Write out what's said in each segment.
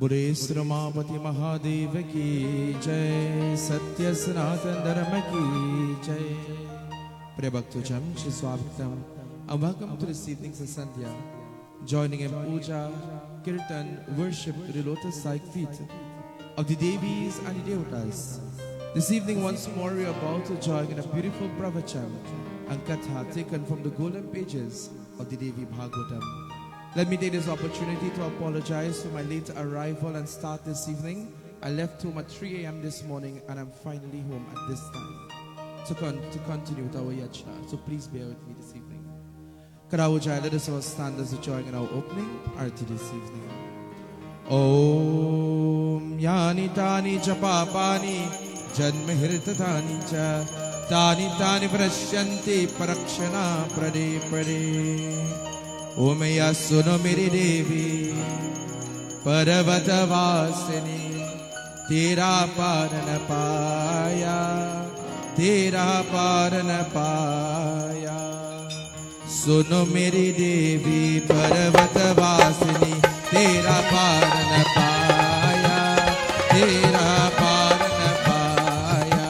बुरे श्रमापति महादेव की जय, सत्य सनातन धर्म की जय. Dear Bhaktojam, Shiswabhaktam, and welcome to this evening's Sandhya, joining in puja, kirtan, worship to the lotus-like feet of the Devis and the Devatas. This evening once more we are about to join in a beautiful pravachan and katha taken from the golden pages of the Devi Bhagavatam. Let me take this opportunity to apologize for my late arrival and start this evening. I left home at 3 a.m. this morning and I'm finally home at this time to continue with our yajna. So please bear with me this evening. Karawujaya, let us all stand as we join in our opening arti this evening. Om Yani Tani Japapani Janma Hirtatani Cha Tani Tani Prashyanti Parakshana Prade Prade. O Maya suno meri Devi Paravata Vasini Tera Parana Paya Tera Parana Paya. Suno meri Devi Paravata Vasini Tera Parana Paya Tera Parana Paya.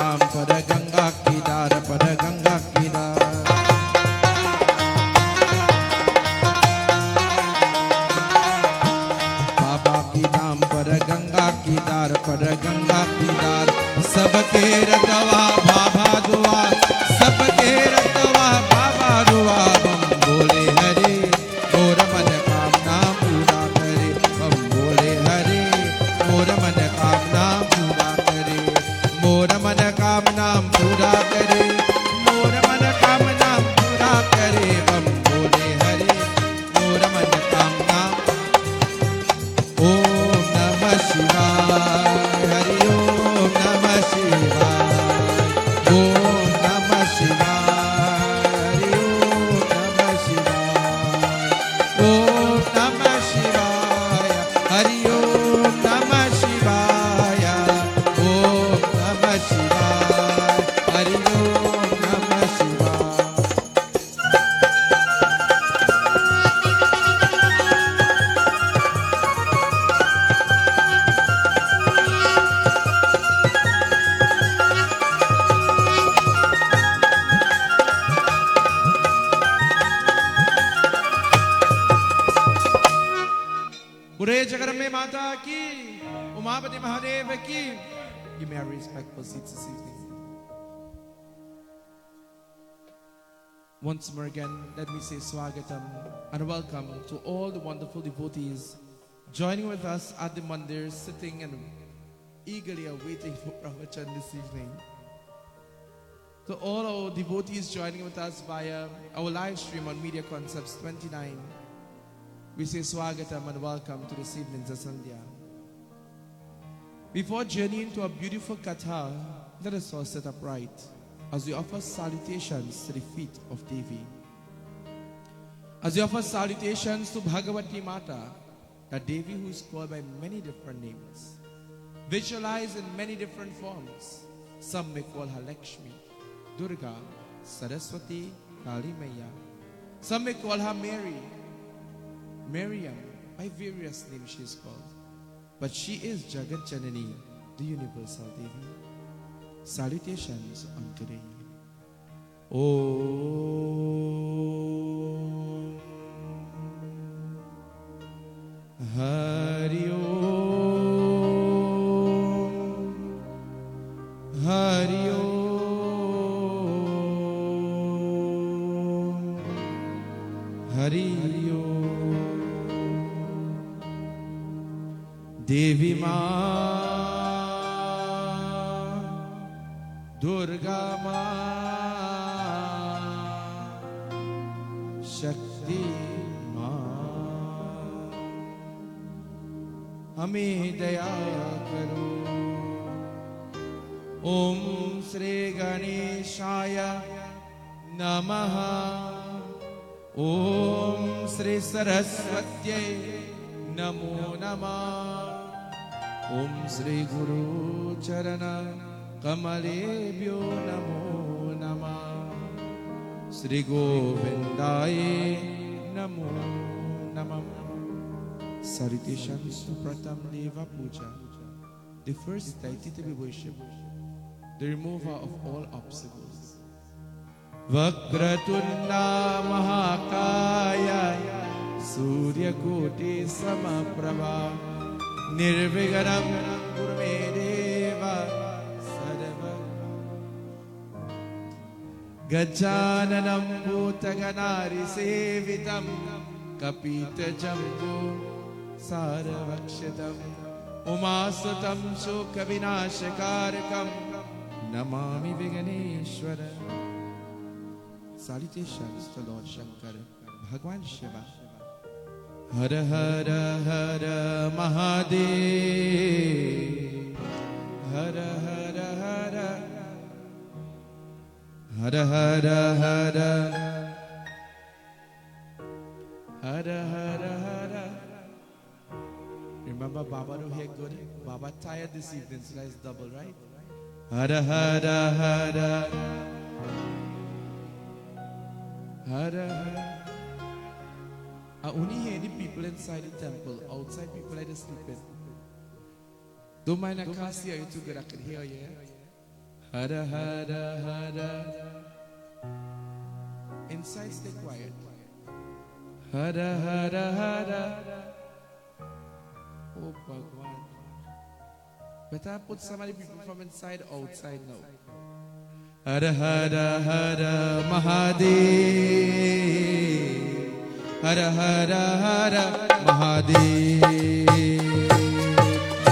धाम पर गंगा की धार पर गंगा की धार। बाबा की धाम पर गंगा की धार पर गंगा की धार। सबके रतवा बाबा दुआ, सबके रतवा बाबा दुआ। बम बोले हरे मोर मन कामना पूरा करे। बम बोले हरे मोर मन कामना पूरा करे। मोर मन कामना पूरा करे। मोर मन कामना पूरा करे। बम बोले हरे मोर मन कामना। ओम नमः शिवाय हरि ओम नमः शिवाय। ओम नमः शिवाय हरि ओम नमः शिवाय। ओम नमः शिवाय हरि ओम नमः शिवाय। ओम नमः शिवाय हरि ओम नमः शिवाय। बुरे जगदम्बे माता की, उमापति महादेव की। Give me a respectful seat this evening. Once more again, let me say swagatam and welcome to all the wonderful devotees joining with us at the mandir, sitting and eagerly awaiting for pravachan this evening. To all our devotees joining with us via our live stream on Media Concepts 29, we say swagatam and welcome to this evening's Sandhya. Before journeying to a beautiful katha, let us all sit upright as we offer salutations to the feet of Devi. As we offer salutations to Bhagavati Mata, that Devi who is called by many different names, visualized in many different forms. Some may call her Lakshmi, Durga, Saraswati, Kali Maya. Some may call her Mary, Miriam, by various names she is called. But she is Jagat Janani, the universal Devi. Salutations on today. Om Hari Om Hari Om Hari Om. Devi Ma, Durga Ma, Shakti Ma, हमें दया करो। ओम श्री गणेशाय नमः। ओम श्री सरस्वत्यै नमो नमः। ओम श्री गुरु चरण कमलेभ्यो नमो नमः। श्री गोविंदाय नमो नमः। Salutations to Pratham Deva Puja, the first deity to be worshipped, the remover of all obstacles. Vakratunda Mahakaya Surya Koti Samaprabha Nirvigaram Kurume Deva Sadava Gajananam Bhutaganari Sevitam Kapita Jambu Saravakshatam Umasatam Shokavinashakarakam Namami Viganeshwara. Salutations to Lord Shankara, Bhagwan Shiva. Hara Hara Hara Mahadev. Hara Hara Hara Hara Hara Hara Hara Hara Hara. Remember Baba to hear good? Baba tired this evening, so that's double, right? Hara Hara Hara Hara Hara. I only hear the people inside the temple. Outside people are just sleeping. Don't mind, I can't see you too good. I can hear you. Hara Hara Hara. Inside stay quiet. Hara Hara Hara. Oh Bhagwan. Better put somebody people from inside outside now. Hara Hara Hara Mahadev. Hara Hara Hara Mahadev.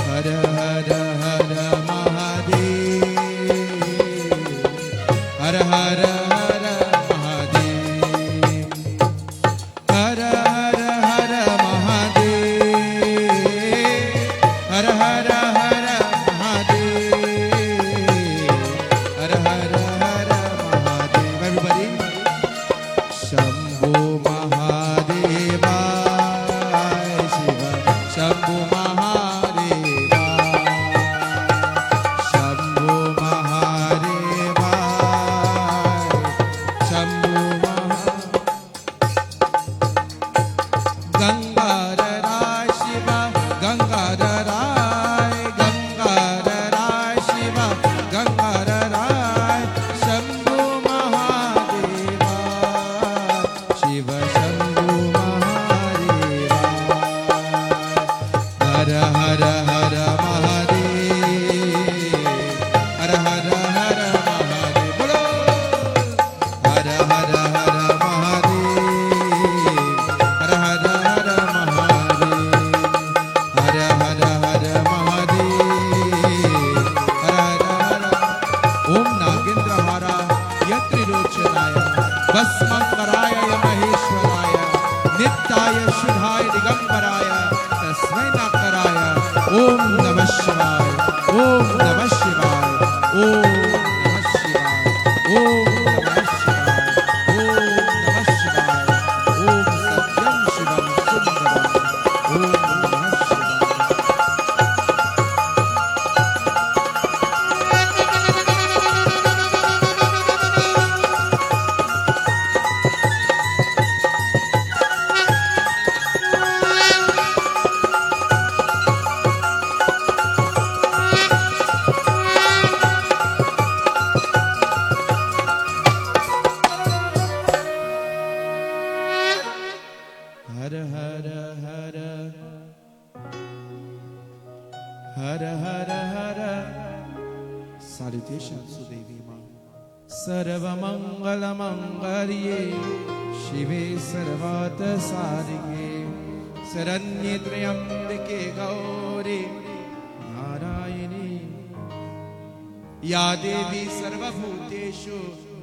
Hara Hara Hara Mahadev. Hara Hara Hara Mahadev. Hara Hara Hara Mahadev. Hara Hara Hara Mahadev. Hara Hara Hara Mahadev. Everybody. Shambhu Mahadeva Shiva. Shambhu Mahadeva. Shambhu Mahadeva. Shambhu Mahadeva. Gangadhara Shiva. Gangadhara. Gangadhara Shiva. Gangadhara. Shambhu Mahadeva. Shiva Shambhu Mahadeva. Hara Hara Hara Mahadev. Hara Hara Hara Mahadev. Bolo. Hara Hara Hara Mahadev. Hara Hara Hara Mahadev. Hara Hara Hara Mahadev. Hara Hara Hara. Om Nagendrahara Yatrilochanaaya Vasmankaraya Maheshwaraya Nityaya Shudhaya Digambaraaya Tasmai Nakaraya Om Namah Shivaya. Om Namah Shivaya. Om Namah Shivaya. Om Namah Shivaya. Om Namah Shivaya. Om Satyam Shivam Sundaram. Om Namah Shivaya. Hara Hara Hara. Hara Hara Hara. Salutations to Devi Ma. Sarva Mangala Mangalye Shive Sarvata Sadike Saranye Triyambike Gauri Narayani Ya Devi Sarva Bhuteshu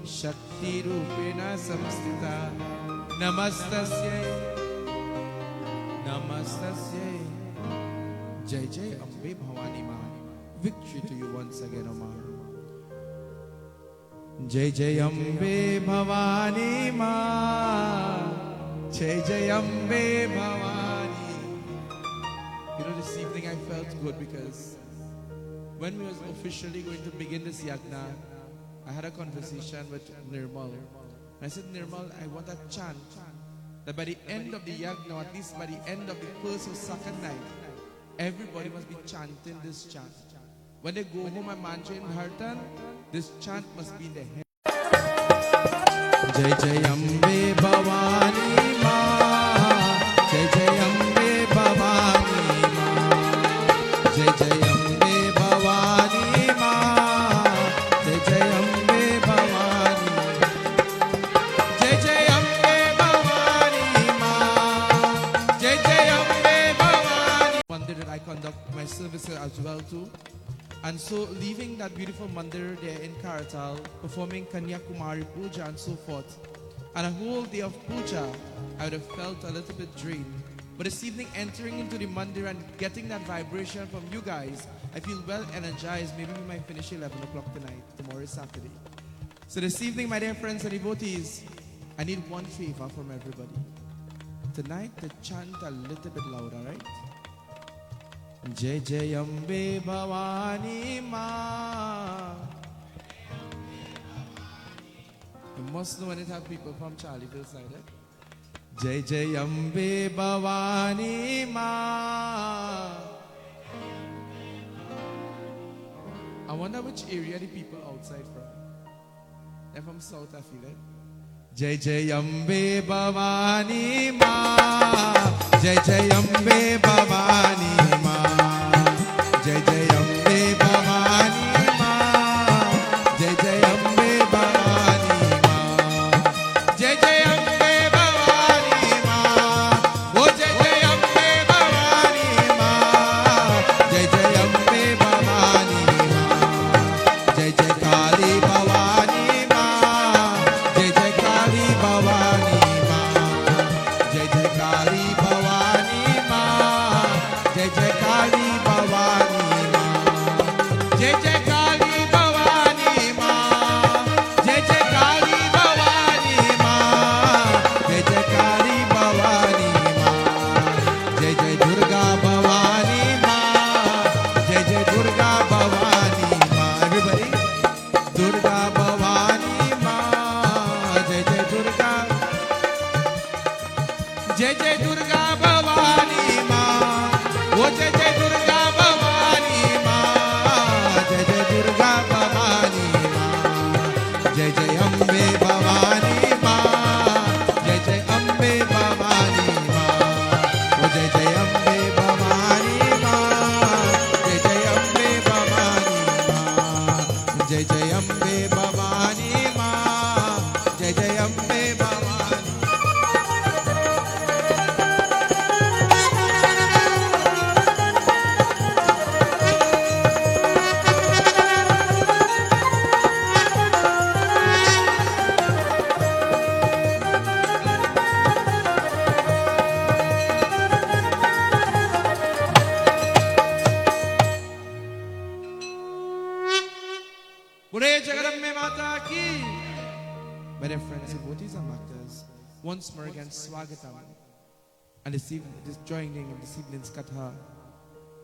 Shakti Rupena Samstita Namastasya Namastasya. Jai Jai Ambe Bhavani Ma. Victory to you once again, O Ma. Jai Jai Ambe Bhavani Ma. Jai Jai Ambe Bhavani. You know, this evening I felt good because when we was officially going to begin this yagna, I had a conversation with Nirmal. I said, Nirmal, I want a chant that by the end of the yagna, or at least by the end of the first or second night, everybody must be chanting this chant. When they go home and mantra in Hartan, this chant must be in their head. Jai Jai Ambe Bhavani Ma. Jai Jai Ambe Bhavani Ma. Jai Jai Ambe Bhavani Ma. Jai Jai Ambe Bhavani. Jai Jai Ambe Bhavani Ma. Jai Jai Ambe Bhavani. Mandir that I conduct my services as well too. And so leaving that beautiful mandir there in Karatal, performing Kanyakumari Puja and so forth, and a whole day of puja, I would have felt a little bit drained. But this evening, entering into the mandir and getting that vibration from you guys, I feel well energized. Maybe we might finish 11 o'clock tonight. Tomorrow is Saturday. So this evening, my dear friends and devotees, I need one favor from everybody. Tonight, to chant a little bit louder, right? Jai Jai Ambe Bhavani Ma. You must know when it have people from Charlieville side, eh? Jai Jai Ambe Bhavani Ma. I wonder which area the people outside from. They're from South, I feel it. Jai Jai Ambe Bhavani Ma, Jai Jai Ambe Bhavani Ma, Jai Jai Ambe Bhavani Ma, Jai Jai Ambe Bhavani Ma, Jai Jai Ambe Bhavani Ma, Oh Jai Jai Ambe Bhavani Ma, Jai Jai Ambe Bhavani Ma, Jai Jai Kali Bhavani Jai Jai Durga Bhavani Ma, oh Jai Jai Durga Bhavani Ma, Jai Jai Durga Bhavani Ma, Jai Jai Ambe Bhavani Ma, Jai Jai Ambe Bhavani Ma, oh Jai Jai Ambe Bhavani Ma, Jai Jai Ambe Bhavani Ma, Jai Jai Ambe Bhavani Ma, Jai Jai Ambe Bhavani. My dear friends, devotees and bhaktas, once more again, Swagatam, and this joining in this evening's Katha.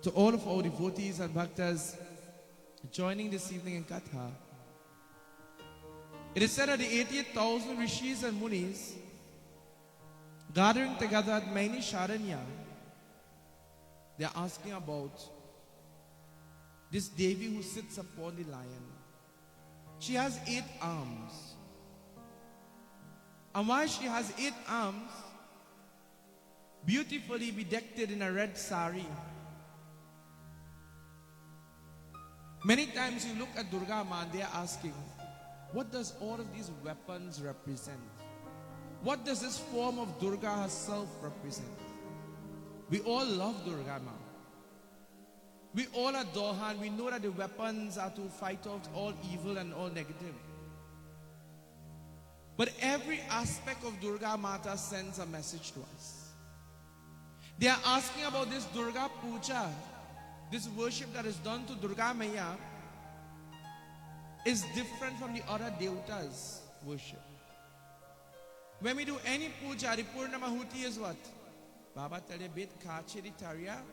To all of our devotees and bhaktas joining this evening in Katha, it is said that the 88,000 rishis and munis gathering together at Maini Sharanya, they are asking about this Devi who sits upon the lion. She has 8 arms. And while she has 8 arms, beautifully bedecked in a red sari, many times you look at Durga Ma and they are asking, what does all of these weapons represent? What does this form of Durga herself represent? We all love Durga Ma. We all adore her, and we know that the weapons are to fight out all evil and all negative. But every aspect of Durga Mata sends a message to us. They are asking about this Durga Puja, this worship that is done to Durga Maya, is different from the other Devatas worship. When we do any puja, the Purnamahuti is what? Baba tell you, bit kache the tarya,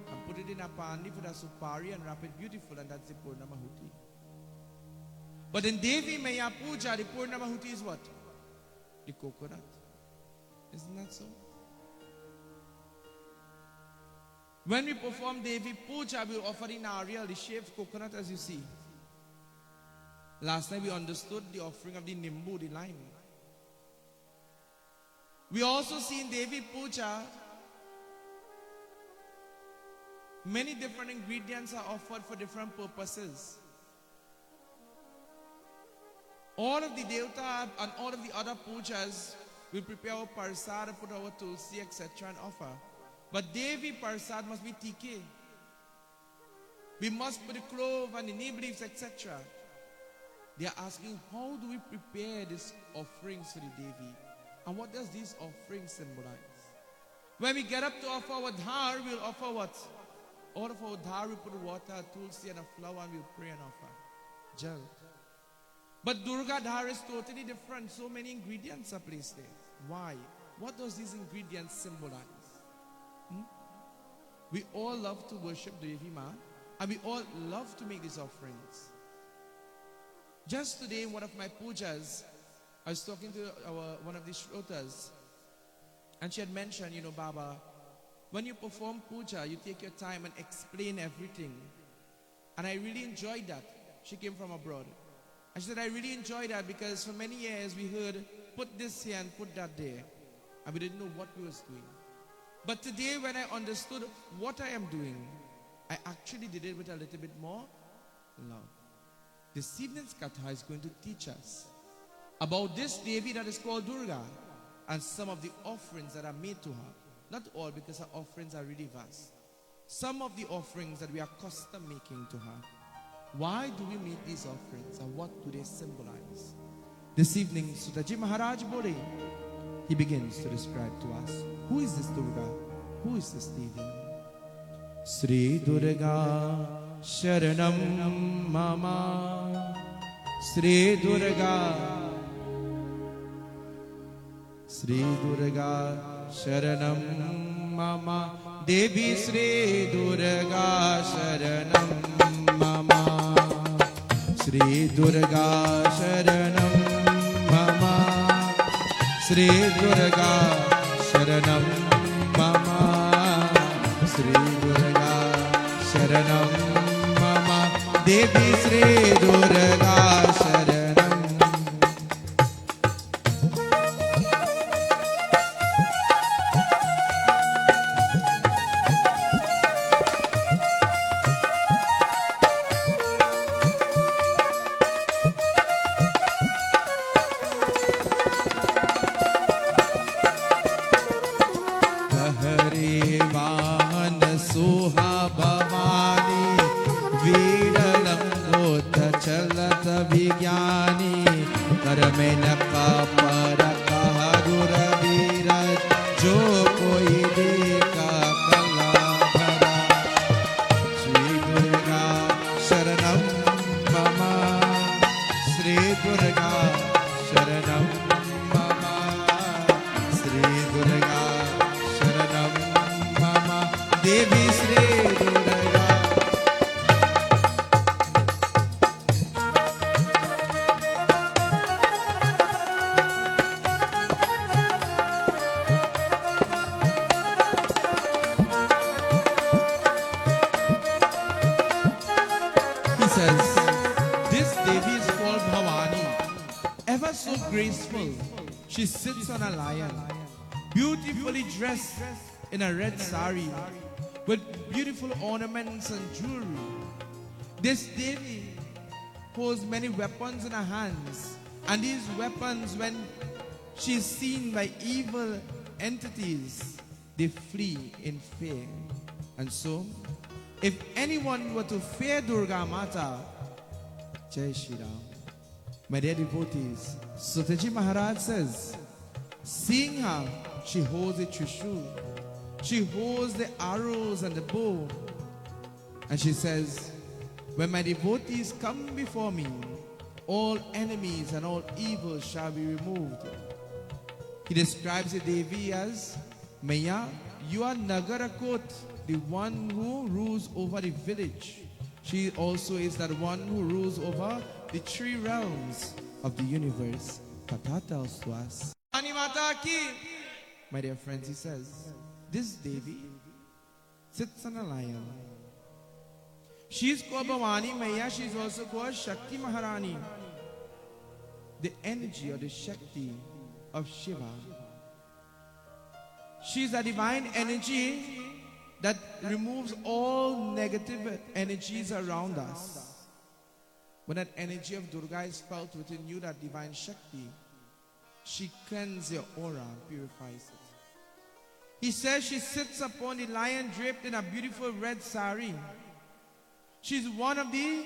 and put it in a pandi for the supari and wrap it beautiful, and that's the Purnamahuti. But in Devi Maya Puja, the Purnamahuti is what? The coconut. Isn't that so? When we perform Devi Puja, we offer the nariyal, the shaved coconut, as you see. Last night we understood the offering of the nimbu, the lime. We also see in Devi Puja, many different ingredients are offered for different purposes. All of the Devata and all of the other pujas will prepare our parsad, put our tulsi, etc. and offer. But Devi parsad must be tikhe. We must put the clove and the neem leaves, etc. They are asking, how do we prepare these offerings for the Devi? And what does these offerings symbolize? When we get up to offer our dhar, we'll offer what? All of our dhar, we put water, tulsi and a flower, and we'll pray and offer. Jal. But Durga Dhar is totally different. So many ingredients are placed there. Why? What does these ingredients symbolize? We all love to worship Devi Ma, and we all love to make these offerings. Just today in one of my pujas, I was talking to one of the shrotas, and she had mentioned, Baba, when you perform puja, you take your time and explain everything. And I really enjoyed that. She came from abroad. And she said, I really enjoyed that because for many years we heard, put this here and put that there. And we didn't know what we was doing. But today when I understood what I am doing, I actually did it with a little bit more love. This evening's Katha is going to teach us about this Devi that is called Durga and some of the offerings that are made to her. Not all, because her offerings are really vast. Some of the offerings that we are custom making to her. Why do we make these offerings and what do they symbolize? This evening, Sutaji Maharaj Bode, he begins to describe to us, who is this Durga? Who is this Devi? Sri Durga Sharanam Mama, Sri Durga Sharanam Mama, Devi Sri Durga Sharanam Mama, Sri Durga Sharanam Mama, Sri Durga Sharanam Mama, Sri Durga Sharanam Mama, Devi Sri Durga Sharanam. She sits on a lion, beautifully dressed in a red sari with beautiful ornaments and jewelry. This Devi holds many weapons in her hands, and these weapons, when she is seen by evil entities, they flee in fear. And so, if anyone were to fear Durga Mata, Jai Shri Ram. My dear devotees, Sutaji Maharaj says, seeing her, she holds a trishul, she holds the arrows and the bow, and she says, when my devotees come before me, all enemies and all evil shall be removed. He describes the Devi as, Maya, you are Nagarakot, the one who rules over the village. She also is that one who rules over the three realms of the universe. Katha tells to us, my dear friends, he says, this Devi sits on a lion. She is called Bhavani Maya. She is also called Shakti Maharani, the energy or the Shakti of Shiva. She is a divine energy that removes all negative energies around us. When that energy of Durga is felt within you, that divine Shakti, she cleanses your aura and purifies it. He says she sits upon the lion draped in a beautiful red sari. She's one of the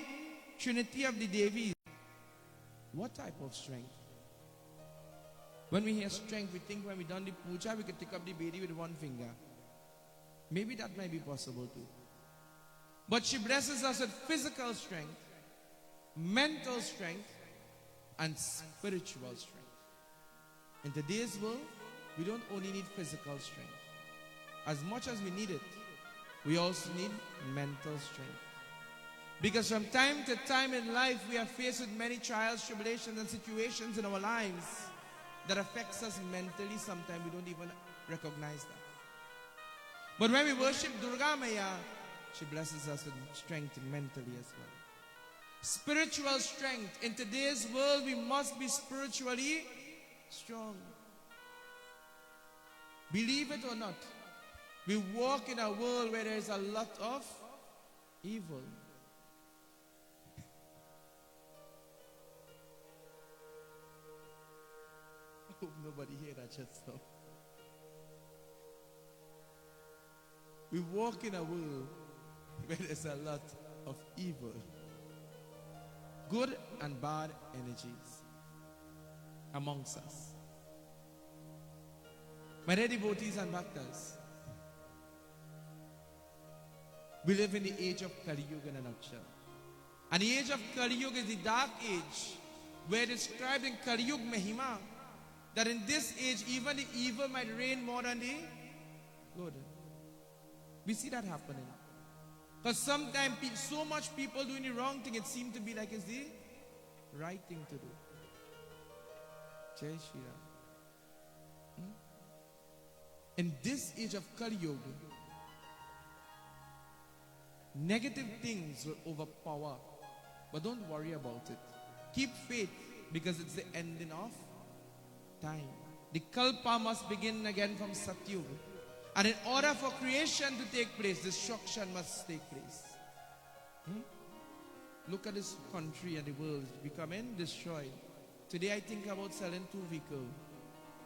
trinity of the Devis. What type of strength? When we hear strength, we think when we done the puja, we can take up the bedi with one finger. Maybe that might be possible too. But she blesses us with physical strength, mental strength, and spiritual strength. In today's world, we don't only need physical strength. As much as we need it, we also need mental strength. Because from time to time in life, we are faced with many trials, tribulations, and situations in our lives that affects us mentally. Sometimes we don't even recognize that. But when we worship Durga Maya, she blesses us with strength mentally as well. Spiritual strength. In today's world, we must be spiritually strong. Believe it or not, we walk in a world where there is a lot of evil. I hope nobody hear that just now. We walk in a world where there's a lot of evil. Good and bad energies amongst us. My dear devotees and bhaktas, we live in the age of Kali Yuga in a nutshell. And the age of Kali Yuga is the dark age, where described in Kali Yuga Mahima that in this age even the evil might reign more than the good. We see that happening. Because sometimes so much people doing the wrong thing, it seems to be like it's the right thing to do. Jai Shri Ram. In this age of Kali Yuga, negative things will overpower. But don't worry about it. Keep faith, because it's the ending of time. The Kalpa must begin again from Satyuga. And in order for creation to take place, destruction must take place. Look at this country and the world becoming destroyed. Today I think about selling 2 vehicles.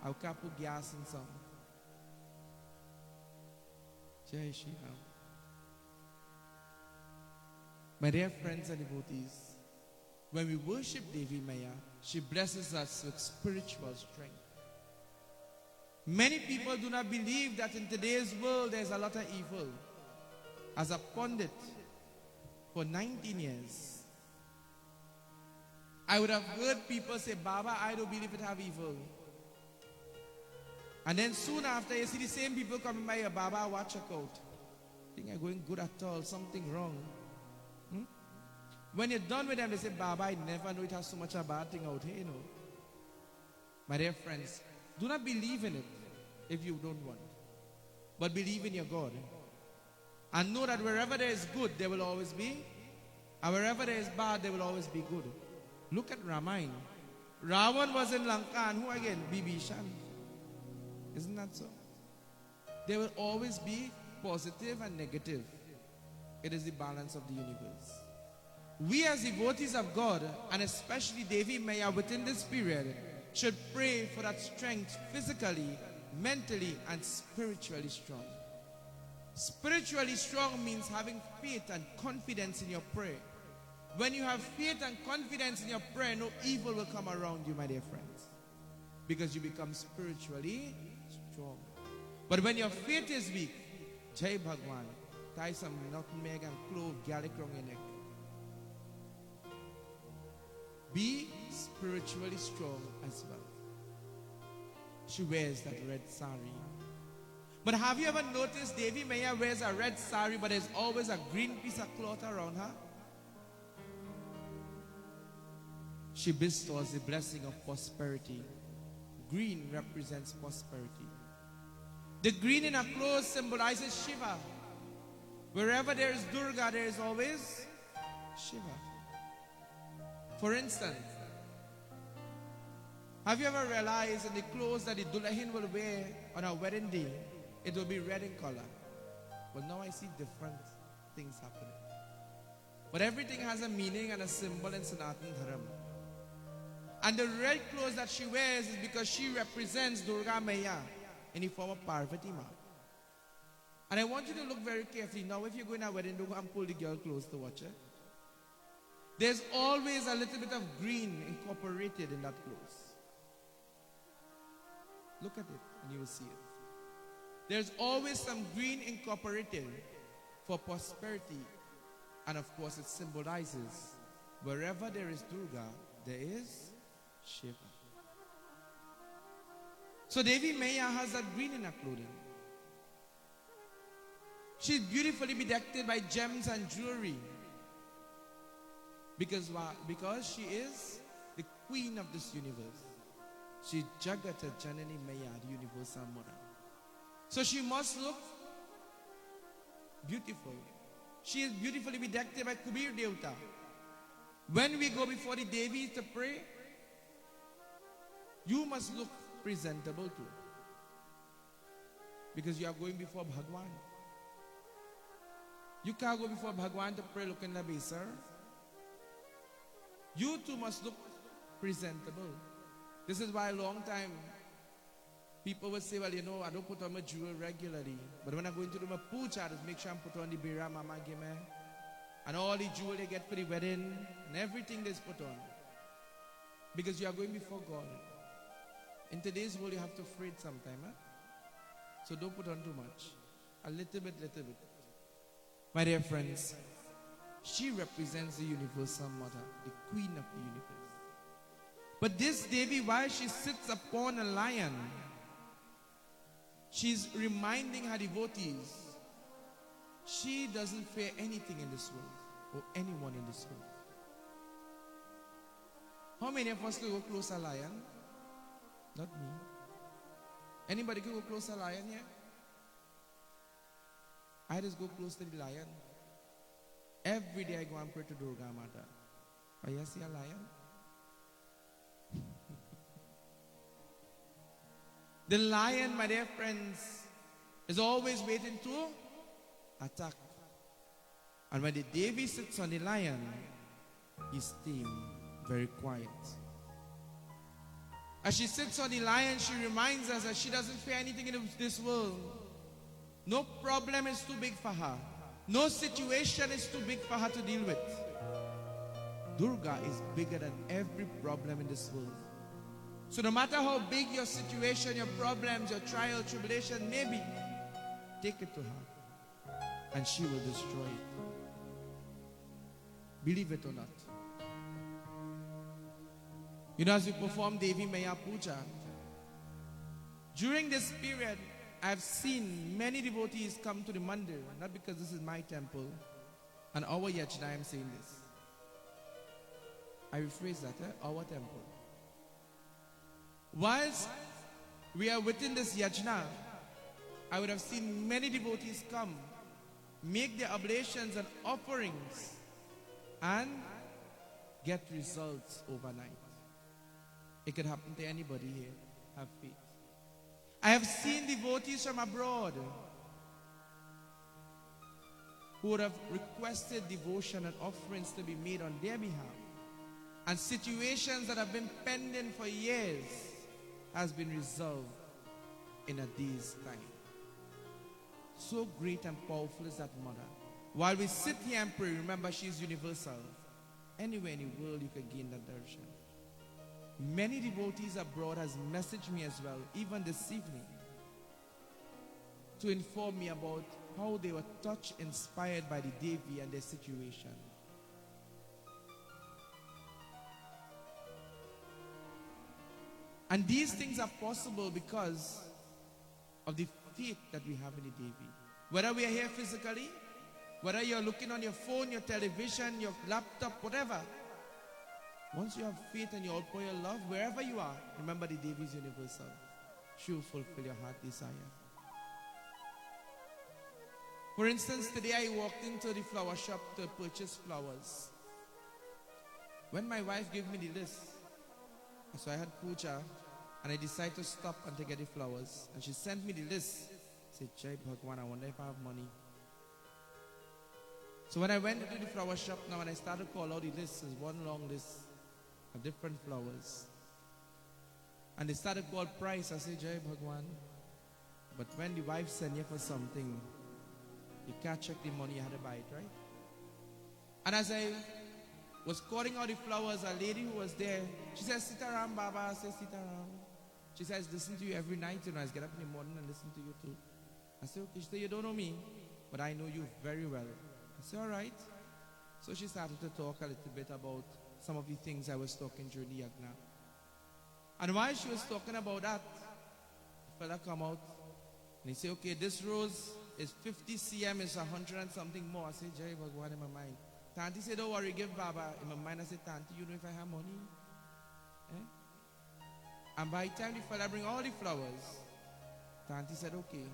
I'll put gas in some. Jai Shri Ram. My dear friends and devotees, when we worship Devi Maya, she blesses us with spiritual strength. Many people do not believe that in today's world there's a lot of evil. As a pundit for 19 years, I would have heard people say, Baba, I don't believe it have evil. And then soon after, you see the same people coming by, Baba, watch out. I think I'm going good at all, something wrong. When you're done with them, they say, Baba, I never know it has so much a bad thing out here, you know. My dear friends, do not believe in it if you don't want. But believe in your God. And know that wherever there is good, there will always be. And wherever there is bad, there will always be good. Look at Ramayana. Ravan was in Lanka, and who again? Bibhishan. Isn't that so? There will always be positive and negative. It is the balance of the universe. We as devotees of God, and especially Devi Maya within this period, should pray for that strength physically, mentally, and spiritually strong. Spiritually strong means having faith and confidence in your prayer. When you have faith and confidence in your prayer, no evil will come around you, my dear friends, because you become spiritually strong. But when your faith is weak, Jai Bhagwan, tie some nutmeg and clove, garlic around your neck. Be spiritually strong as well. She wears that red sari. But have you ever noticed Devi Maya wears a red sari, but there's always a green piece of cloth around her? She bestows the blessing of prosperity. Green represents prosperity. The green in her clothes symbolizes Shiva. Wherever there is Durga, there is always Shiva. For instance, have you ever realized in the clothes that the Dulahin will wear on her wedding day, it will be red in color? Well, now I see different things happening. But everything has a meaning and a symbol in Sanatan Dharam. And the red clothes that she wears is because she represents Durga Maya in the form of Parvati Ma. And I want you to look very carefully. Now, if you're going to a wedding, don't go and pull the girl close to watch her. There's always a little bit of green incorporated in that clothes. Look at it and you will see it. There's always some green incorporated for prosperity. And of course it symbolizes wherever there is Durga, there is Shiva. So Devi Maya has that green in her clothing. She's beautifully bedecked by gems and jewelry. Because what? Because she is the queen of this universe. She Jagata Janani Maya, the universal mother. So she must look beautiful. She is beautifully bedecked by Kubir Devta. When we go before the Devi to pray, you must look presentable too. Because you are going before Bhagwan. You can't go before Bhagwan to pray looking like a sir. You too must look presentable. This is why a long time people would say, well, you know, I don't put on my jewelry regularly. But when I go into my puja, I just make sure I put on the bira mama give me. And all the jewelry they get for the wedding and everything they put on. Because you are going before God. In today's world, you have to afraid sometime. So don't put on too much. A little bit, little bit. My dear friends, she represents the universal mother, the queen of the universe. But this Devi, while she sits upon a lion, she's reminding her devotees, she doesn't fear anything in this world or anyone in this world. How many of us can go close a lion? Not me. Anybody can go close a lion here? I just go close to the lion. Every day I go and pray to Durga Mata. Oh, you see a lion? The lion, my dear friends, is always waiting to attack. And when the Devi sits on the lion, he's staying very quiet. As she sits on the lion, she reminds us that she doesn't fear anything in this world. No problem is too big for her. No situation is too big for her to deal with. Durga is bigger than every problem in this world. So no matter how big your situation, your problems, your trial, tribulation may be, take it to her and she will destroy it. Believe it or not. You know, as we perform Devi Maya Puja, during this period, I've seen many devotees come to the mandir, not because this is my temple, and our yajna, I'm saying this. I rephrase that, our temple. Whilst we are within this yajna, I would have seen many devotees come, make their oblations and offerings, and get results overnight. It could happen to anybody here. Have faith. I have seen devotees from abroad who would have requested devotion and offerings to be made on their behalf. And situations that have been pending for years has been resolved in a day's time. So great and powerful is that mother. While we sit here and pray, remember she is universal. Anywhere in the world you can gain that darshan. Many devotees abroad has messaged me as well, even this evening, to inform me about how they were touched, inspired by the Devi and their situation. And these things are possible because of the faith that we have in the Devi. Whether we are here physically, whether you're looking on your phone, your television, your laptop, whatever. Once you have faith and you outpour your love, wherever you are, remember the Devi is universal. She will fulfill your heart desire. For instance, today I walked into the flower shop to purchase flowers. When my wife gave me the list, so I had puja, and I decided to stop and to get the flowers. And she sent me the list. I said, Jai Bhagwan, I wonder if I have money. So when I went into the flower shop now and I started to call out the list, it's one long list of different flowers. And they started to call price. I said, Jai Bhagwan. But when the wife sent you for something, you can't check the money, you had to buy it, right? And as I was calling out the flowers, a lady who was there, she says, Sitaram Baba. I said, Sitaram. She says, listen to you every night, you know, I get up in the morning and listen to you too. I said, okay. She said, you don't know me, but I know you very well. I said, all right. So she started to talk a little bit about some of the things I was talking during the yagna. And while she was talking about that, the fella come out and he said, okay, this rose is 50 cm, it's 100 and something more. I said, Jai Bhagwan, in my mind. Tanti said, don't worry, give Baba. In my mind, I said, Tanti, you know if I have money? Eh? And by the time the fella bring all the flowers, Tanti said, okay,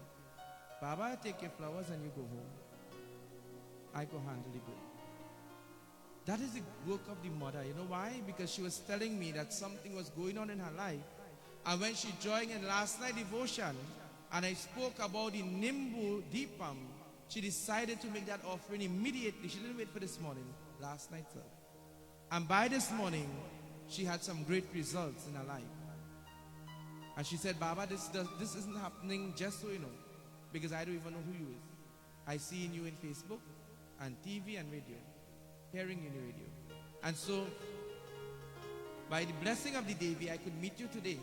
Baba, take your flowers and you go home. I go handle the bill. That is the work of the mother. You know why? Because she was telling me that something was going on in her life. And when she joined in last night devotion, and I spoke about the Nimbu Deepam, she decided to make that offering immediately. She didn't wait for this morning, last night, sir. And by this morning, she had some great results in her life. And she said, Baba, this isn't happening just so you know, because I don't even know who you is. I see you in Facebook and TV and radio, hearing you in the radio. And so, by the blessing of the Devi, I could meet you today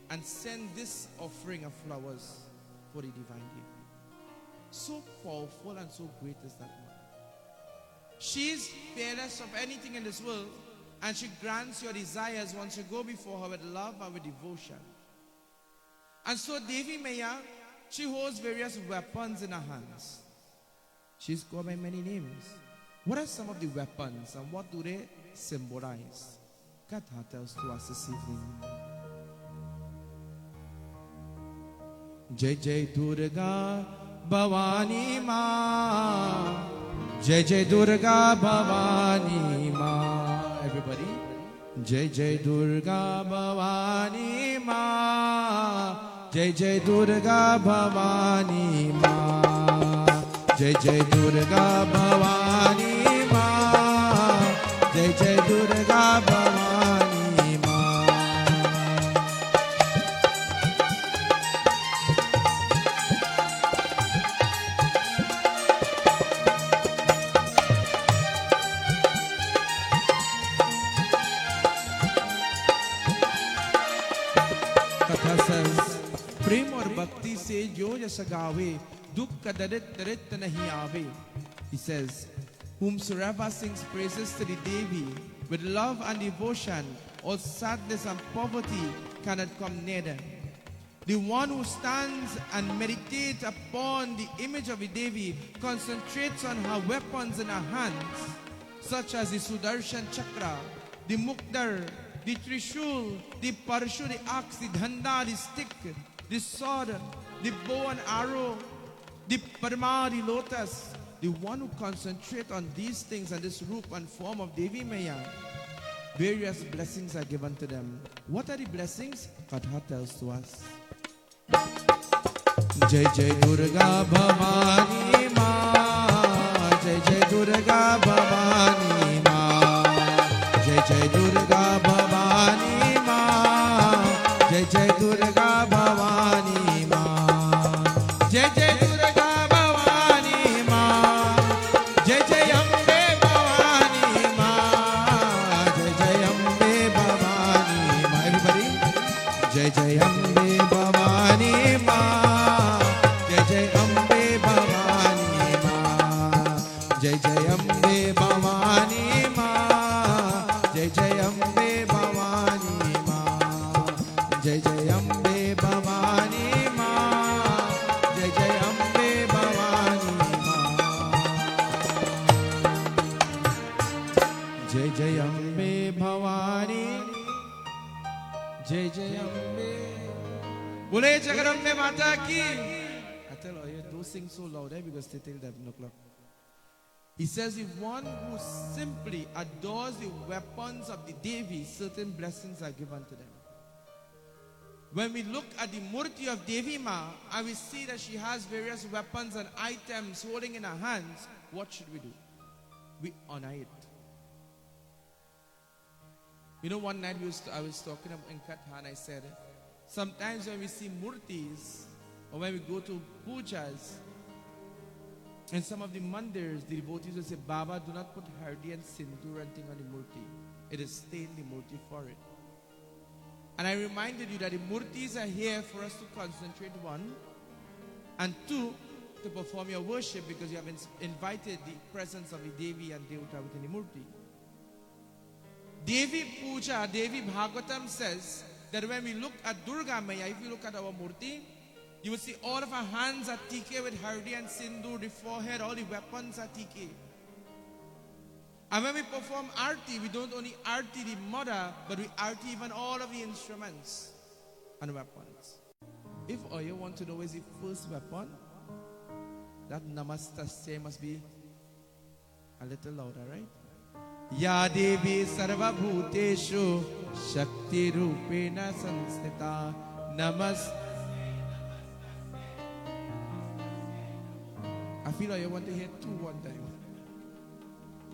and send this offering of flowers for the divine gift. So powerful and so great is that one. She is fearless of anything in this world, and she grants your desires once you go before her with love and with devotion. And so Devi Maya, she holds various weapons in her hands. She's called by many names. What are some of the weapons and what do they symbolize? Katha tells to us this evening. Jai Jai Durga Bhavani Ma, Jai Jai Durga Bhavani Ma. Everybody, Jai Jai Durga Bhavani Ma, Jai Jai Durga Bhavani Ma, Jai Jai Durga Bhavani Ma, Jai Jai Durga Bhavani Ma. प्रेम और भक्ति से जो जस गावे दुख का दरिद्र नहीं आवे. He says, whomsoever sings praises to the Devi with love and devotion, all sadness and poverty cannot come near them. The one who stands and meditates upon the image of the Devi concentrates on her weapons in her hands, such as the Sudarshan Chakra, the Mukdar, the Trishul, the Parshu, the axe, the Dhanda, the stick, the sword, the bow and arrow, the Parma, the lotus. The one who concentrates on these things and this roop and form of Devi Maya, various blessings are given to them. What are the blessings? Katha tells to us. Jai Jai Durga Bhavani Ma, Jai Jai Durga Bhavani Ma, Jai Jai Durga Bhavani Ma, Jai Jai Durga Bhavani Ma, Jai Jai Durga Bhavani Ma, Jai Jai Ambe Bhavani Ma, Jai Jai Ambe Bhavani Ma. Everybody, Jai Jai Ambe Bhavani Ma, Jai Jai Ambe Bhavani Ma, Jai Jai Ambe Bhavani Ma, Jai Jai Ambe Bhavani Ma, Jai Jai Ambe Bhavani Ma, Jai Jai Ambe Bhavani Ma, Jai Jai Ambe Bhavani, Jai Jai Ambe. Bole Jagarambe Mata ki. I tell you, don't sing so loud, because they till 11 o'clock. He says, if one who simply adores the weapons of the Devi, certain blessings are given to them. When we look at the Murti of Devi Ma, and we see that she has various weapons and items holding in her hands, what should we do? We honor it. You know, one night I was talking in Katha, and I said, sometimes when we see murtis, or when we go to pujas, in some of the mandirs, the devotees will say, Baba, do not put hardi and sindoor and thing on the murti. It is stained the murti for it. And I reminded you that the murtis are here for us to concentrate, one, and two, to perform your worship, because you have invited the presence of the Devi and Devata within the murti. Devi Puja, Devi Bhagavatam says that when we look at Durga Maya, if you look at our murti, you will see all of our hands are tike with hardi and sindoor, the forehead, all the weapons are tike. And when we perform arti, we don't only arti the mother, but we arti even all of the instruments and weapons. If all you want to know is the first weapon, that Namastasya must be a little louder, right? या देवी सर्वभूतेषु शक्तिरूपेण संस्थिता नमस्. I feel like I want to hear two one time.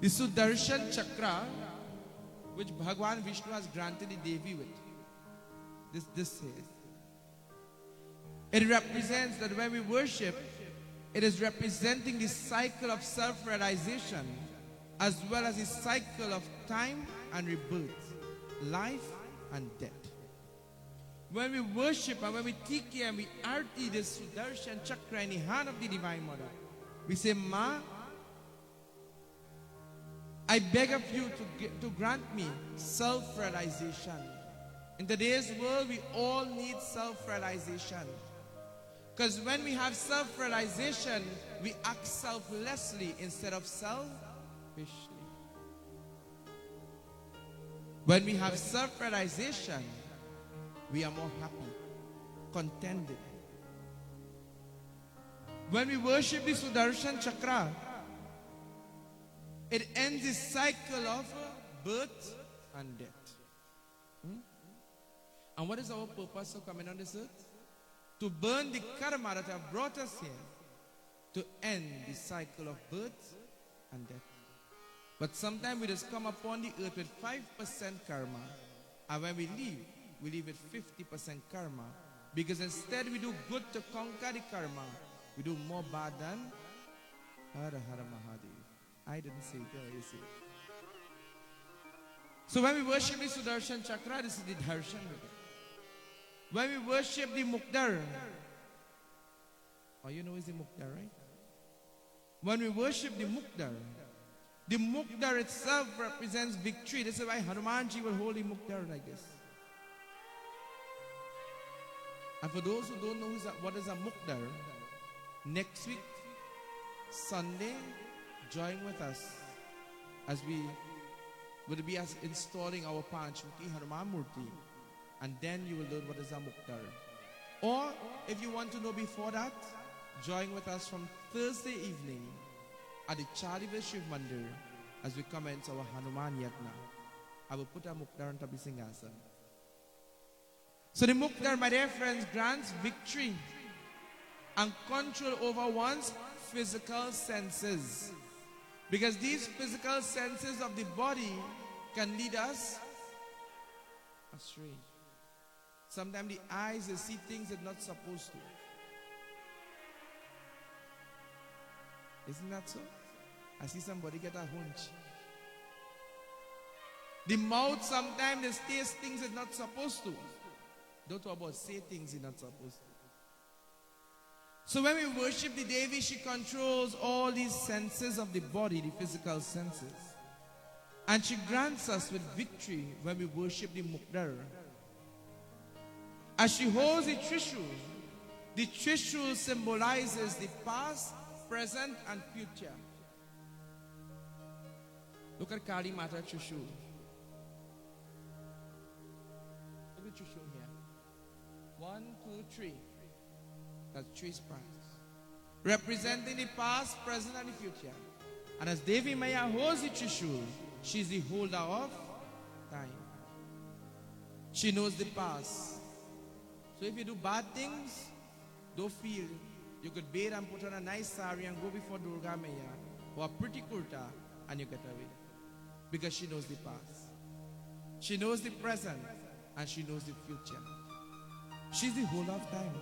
The Sudarshan Chakra, which Bhagwan Vishnu has granted the Devi with. This says. It represents that when we worship, it is representing the cycle of self-realization as well as the cycle of time and rebirth, life and death. When we worship and when we tiki and we arti this Sudarshan Chakra in the hand of the Divine Mother, we say, Ma, I beg of you to grant me self-realization. In today's world, we all need self-realization. Because when we have self-realization, we act selflessly instead of selfishly. When we have self-realization, we are more happy, contented. When we worship the Sudarshan Chakra, it ends the cycle of birth and death. And what is our purpose of coming on this earth? To burn the karma that have brought us here, to end the cycle of birth and death. But sometimes we just come upon the earth with 5% karma, and when we leave with 50% karma, because instead we do good to conquer the karma, we do more bad than Hara Hara Mahadev. I didn't say it, you see. So when we worship the Sudarshan Chakra, this is the Darshan. When we worship the Mukdar, oh, you know it's the Mukdar, right? When we worship the Mukdar itself represents victory. This is why Hanumanji will hold the Mukdar like this. And for those who don't know what is a Mukdar, next week, Sunday, join with us as we will be installing our Panchmukhī Hanuman Murti, and then you will learn what is a Mukdar. Or if you want to know before that, join with us from Thursday evening at the Charleville Shiv Mandir as we commence our Hanuman Yajna. I will put a Mukdar on Tabi Singhasan. So the Mukdar, my dear friends, grants victory and control over one's physical senses. Because these physical senses of the body can lead us astray. Sometimes the eyes, they see things they're not supposed to. Isn't that so? I see somebody get a hunch. The mouth, sometimes they taste things they're not supposed to. Don't talk about say things you're not supposed to. So when we worship the Devi, she controls all these senses of the body, the physical senses. And she grants us with victory when we worship the Mukdar. As she holds the Trishul symbolizes the past, present, and future. Look at Kali Mata Trishul. Look at Trishul here. 1, 2, 3. That's 3 spans. Representing the past, present, and the future. And as Devi Maya holds the Trishul, she's the holder of time. She knows the past. So if you do bad things, don't feel. You could bathe and put on a nice sari and go before Durga Maya or a pretty kurta and you get away. Because she knows the past. She knows the present and she knows the future. She's the whole of time.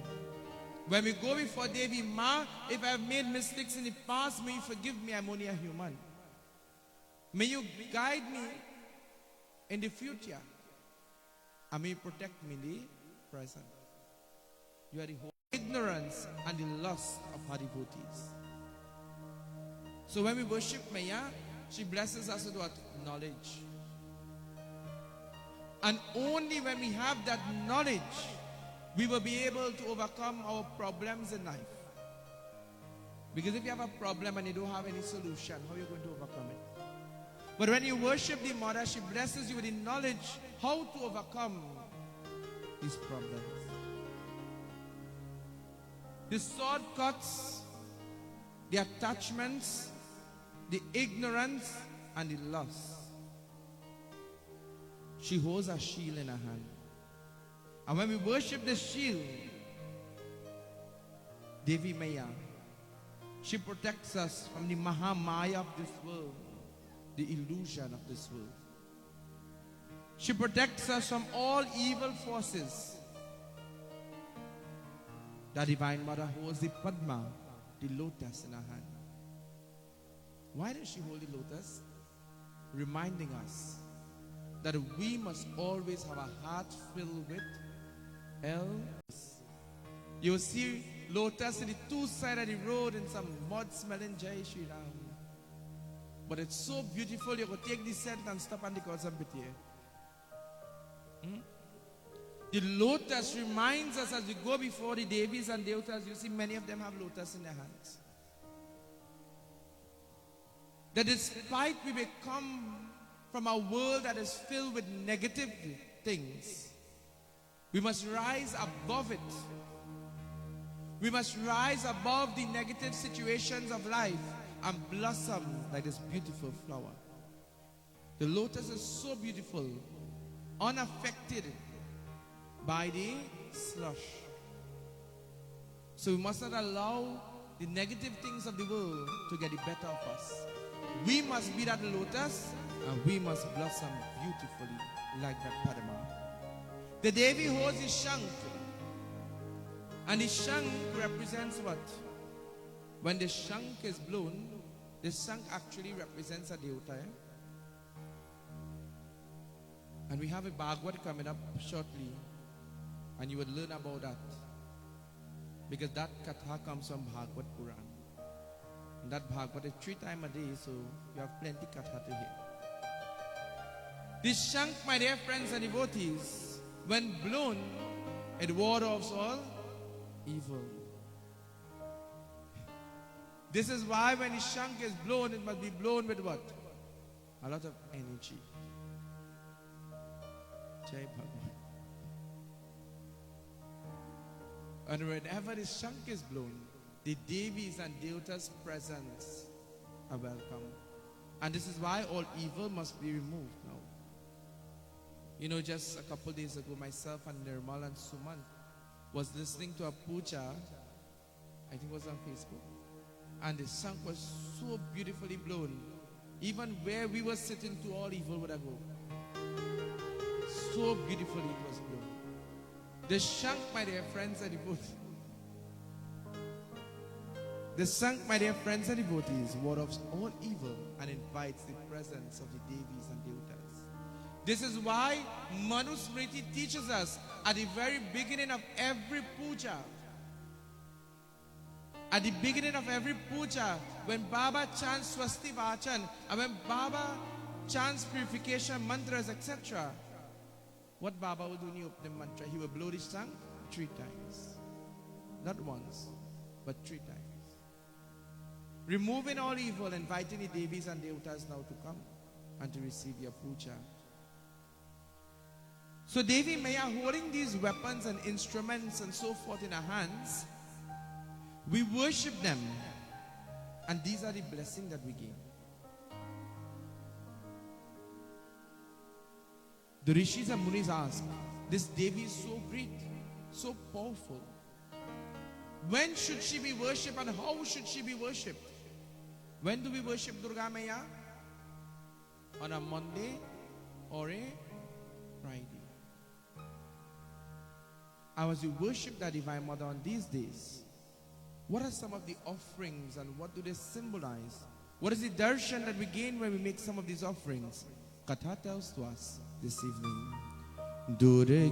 When we go before Devi, Ma, if I have made mistakes in the past, may you forgive me, I'm only a human. May you guide me in the future. And may you protect me in the present. You are the whole ignorance and the lust of her devotees. So when we worship Maya, she blesses us with what? Knowledge. And only when we have that knowledge, we will be able to overcome our problems in life. Because if you have a problem and you don't have any solution, how are you going to overcome it? But when you worship the Mother, she blesses you with the knowledge how to overcome these problems. The shortcuts, the attachments, the ignorance, and the lust. She holds a shield in her hand. And when we worship the shield, Devi Maya, she protects us from the Mahamaya of this world, the illusion of this world. She protects us from all evil forces. The Divine Mother holds the Padma, the lotus in her hand. Why does she hold the lotus? Reminding us that we must always have a heart filled with L. You will see lotus in the two sides of the road in some mud smelling Jai Shri Ram. But it's so beautiful, you could take the scent and stop and call some pity. The lotus reminds us as we go before the Devis and Devatas, you see many of them have lotus in their hands. That despite we may come from a world that is filled with negative things, we must rise above it. We must rise above the negative situations of life and blossom like this beautiful flower. The lotus is so beautiful, unaffected by the slush. So we must not allow the negative things of the world to get the better of us. We must be that lotus and we must blossom beautifully like that Padma. The Devi holds the shank, and the shank represents what? When the shank is blown, the shank actually represents a Devata. And we have a Bhagavad coming up shortly, and you will learn about that, because that katha comes from Bhagavad Puran. And that Bhagavad is 3 times a day, so you have plenty katha to hear. This shank, my dear friends and devotees, when blown, it ward off all evil. This is why when the shank is blown, it must be blown with what? A lot of energy. Jai Bhagwan. And whenever the shank is blown, the Devis and Devatas' presence are welcome. And this is why all evil must be removed now. You know, just a couple days ago, myself and Nirmal and Suman was listening to a puja, I think it was on Facebook, and the shank was so beautifully blown. Even where we were sitting, to all evil would have go. So beautifully it was blown. The shank, my dear friends and devotees, the shank, my dear friends and devotees, ward off all evil and invites the presence of the Devis and Devatas. This is why Manusmriti teaches us at the very beginning of every puja. At the beginning of every puja, when Baba chants Swasti Vachan, and when Baba chants purification mantras, etc., what Baba will do in the opening mantra? He will blow the shank 3 times. Not once, but 3 times. Removing all evil, inviting the Devis and Devatas now to come and to receive your puja. So Devi Maya, holding these weapons and instruments and so forth in her hands, we worship them, and these are the blessings that we gain. The Rishis and Munis ask, this Devi is so great, so powerful. When should she be worshipped and how should she be worshipped? When do we worship Durga Maya? On a Monday or a Friday. And as we worship the Divine Mother on these days, what are some of the offerings and what do they symbolize? What is the darshan that we gain when we make some of these offerings? Katha tells to us this evening. Durge,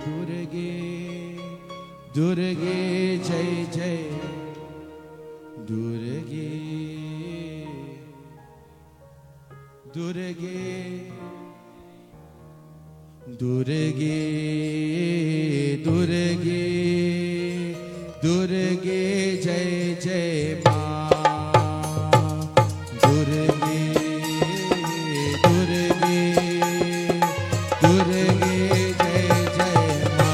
Durge, Durge, Jai Jai. Durge, Durge, Durge, Durge, Durge, Jai Jai Ma. Durge, Durge, Durge, Jai Jai Ma.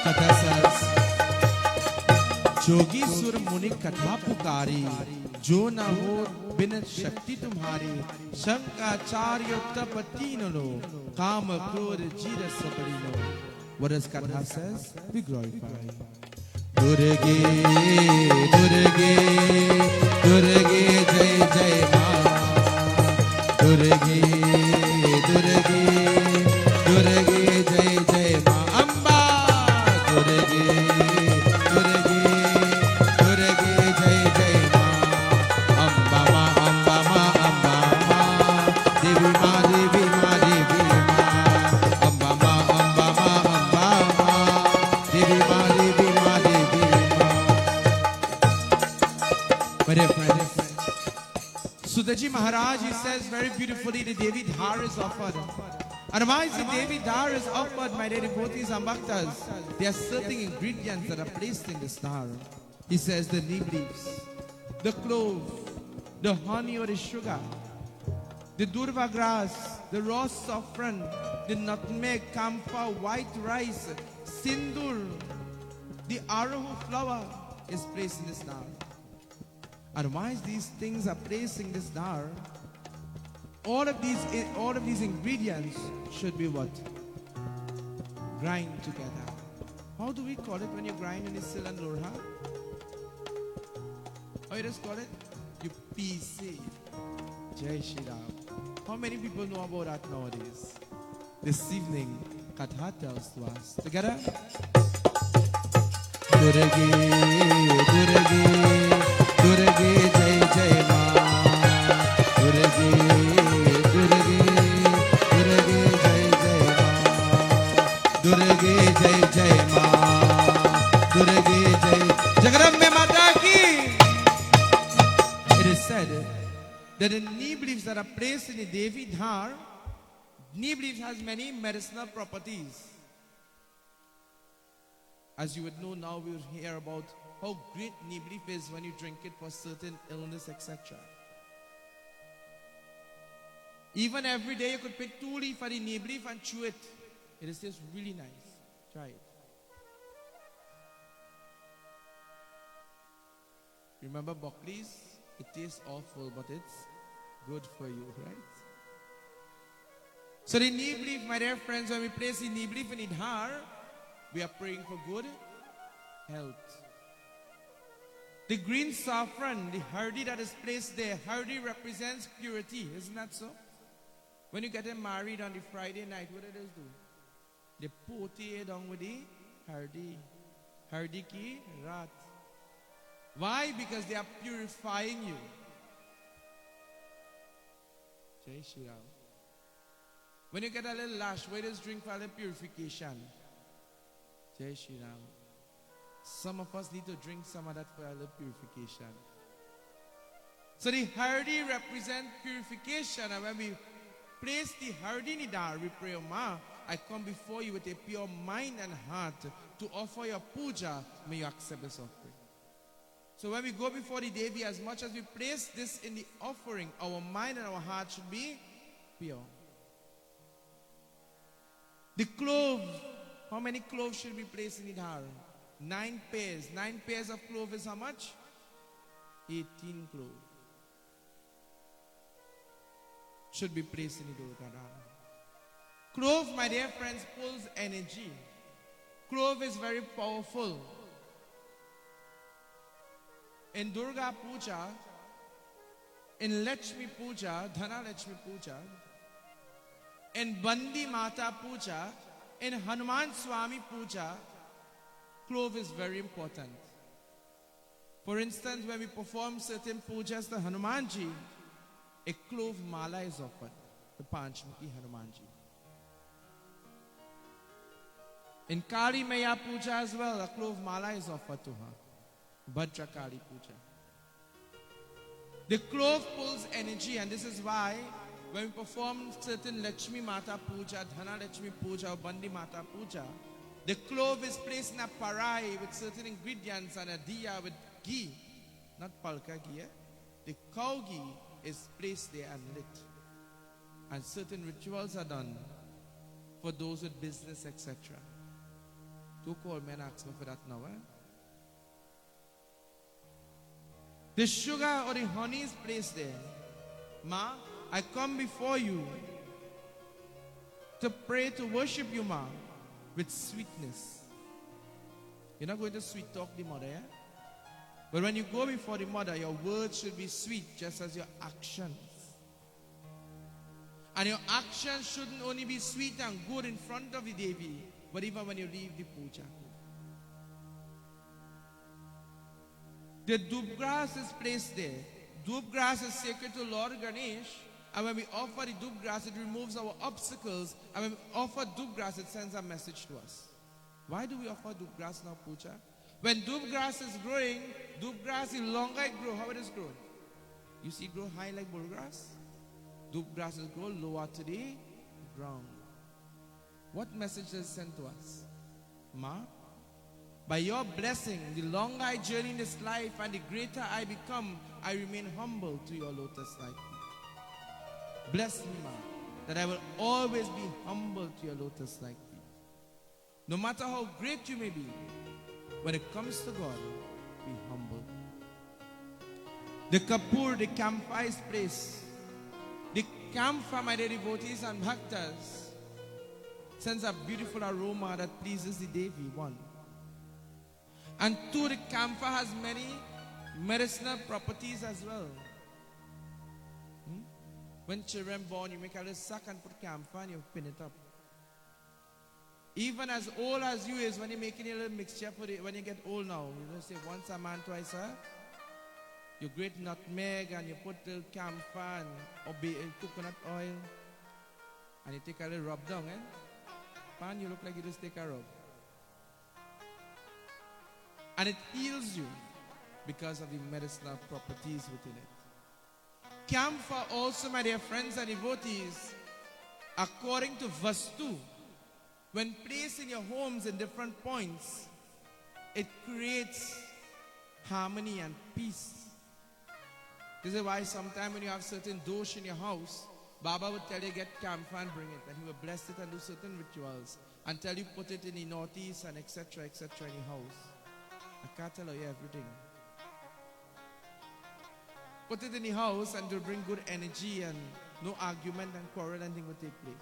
कथा says, जोगी सुर मुनि कथा पुकारी, जो न हो बिन शक्ति तुम्हारी, शंकाचार्य तप तीन लो, काम क्रोध जीरस बड़ी लो. What does Katha says? We glorify. Durge, Durge, Durge, Jai Jai Ma. Durge, Durge, Durge, Jai Jai Ma. Amba, Durge, Durge, Durge, Jai Jai Ma. Amba Ma, Amba Ma, Amba Ma. Devi Ma, Devi Ma, Devi Ma. Amba Ma, Amba Ma, Amba Ma. Devi Ma, Devi Ma, Devi Ma. My dear friends, Sudaji Maharaj, he says very beautifully, the Devi Dhar is offered. And why is the Devi Dhar is offered, my dear devotees and bhaktas? There are certain ingredients that are placed in this dhar. He says the neem leaves, the clove, the honey or the sugar, the durva grass, the raw saffron, the nutmeg, camphor, white rice, sindur, the arahu flower is placed in this dhar. And why these things are placed in this dhar? All of these ingredients should be what? Grind together. How do we call it when you grind in sil and lorha? How you just call it? You piece it. Jai Shri Ram. How many people know about that nowadays? This evening, Katha tells to us. Together? Durge, Durge, Durge, Jai Jai Ma. Durge, Durge, Durge, Jai Jai Ma. Durge, Jai Jai Ma. Durge, Jai Jagarambe Mata ki. It is said that the neem leaves that are placed in the Devi Dhar, neem leaves has many medicinal properties. As you would know now, we would hear about how great neem leaf is when you drink it for certain illness, etc. Even every day you could pick 2 leaves of the neem leaf and chew it. It is just really nice. Try it. Remember Buckley's? It tastes awful, but it's good for you, right? So the neem leaf, my dear friends, when we place the neem leaf in the dhar, we are praying for good health. The green saffron, the hardi that is placed there, hardi represents purity, isn't that so? When you get them married on the Friday night, what do they do? They put it down with the hardi. Hardi ki rat. Why? Because they are purifying you. Jai Shri Ram. When you get a little lash, why does drink for a little purification? Jai Shri Ram. Some of us need to drink some of that for a little purification. So the hardi represents purification, and when we place the hardi in the dhar, we pray, Ma, I come before you with a pure mind and heart to offer your puja. May you accept this offering. So when we go before the Devi, as much as we place this in the offering, our mind and our heart should be pure. The clove. How many cloves should be placed in the dhar? 9 pairs. 9 pairs of clove is how much? 18 cloves. Should be placed in the dhar. Clove, my dear friends, pulls energy. Clove is very powerful. In Durga Puja, in Lakshmi Puja, Dhana Lakshmi Puja, in Bandi Mata Puja, in Hanuman Swami Puja, clove is very important. For instance, when we perform certain pujas to Hanumanji, a clove mala is offered to Panchmukhi Hanumanji. In Kali Maya Puja as well, a clove mala is offered to her. Bhadra Kali Puja. The clove pulls energy, and this is why when we perform certain Lakshmi Mata Puja, Dhana Lakshmi Puja or Bandi Mata Puja, the clove is placed in a parai with certain ingredients and a diya with ghee. Not palka ghee, The cow ghee is placed there and lit. And certain rituals are done for those with business, etc. Don't call me and ask me for that now, eh? The sugar or the honey is placed there. Ma, I come before you to pray, to worship you, Ma, with sweetness. You're not going to sweet talk the mother, eh? But when you go before the mother, your words should be sweet just as your actions. And your actions shouldn't only be sweet and good in front of the Devi, but even when you leave the puja. The dub grass is placed there. Dub grass is sacred to Lord Ganesh. And when we offer the dub grass, it removes our obstacles. And when we offer dub grass, it sends a message to us. Why do we offer dub grass in our puja? When dub grass is growing, dub grass, the longer it grows, how it is grown? You see it grow high like bull grass? Dub grasses grow lower to the ground. What message does it send to us? Ma, by your blessing, the longer I journey in this life and the greater I become, I remain humble to your lotus-like feet. Bless me, Ma, that I will always be humble to your lotus-like feet. No matter how great you may be, when it comes to God, be humble. The kapur, the camphor is placed. The camphor, my dear devotees and bhaktas, sends a beautiful aroma that pleases the Devi, one. And two, the camphor has many medicinal properties as well. When children born, you make a little sack and put camphor and you pin it up. Even as old as you is, when you're making a little mixture for it, when you get old now, you don't say once a man, twice a. You grate nutmeg and you put the camphor and coconut oil and you take a little rub down, eh? Pan, you look like you just take a rub. And it heals you because of the medicinal properties within it. Camphor also, my dear friends and devotees, according to Vastu, when placed in your homes in different points, it creates harmony and peace. This is why sometimes when you have certain dosh in your house, Baba would tell you get camphor and bring it, and he will bless it and do certain rituals and tell you put it in the northeast and etc. in your house. I can't tell you everything. Put it in the house and it will bring good energy and no argument and quarrel and thing will take place.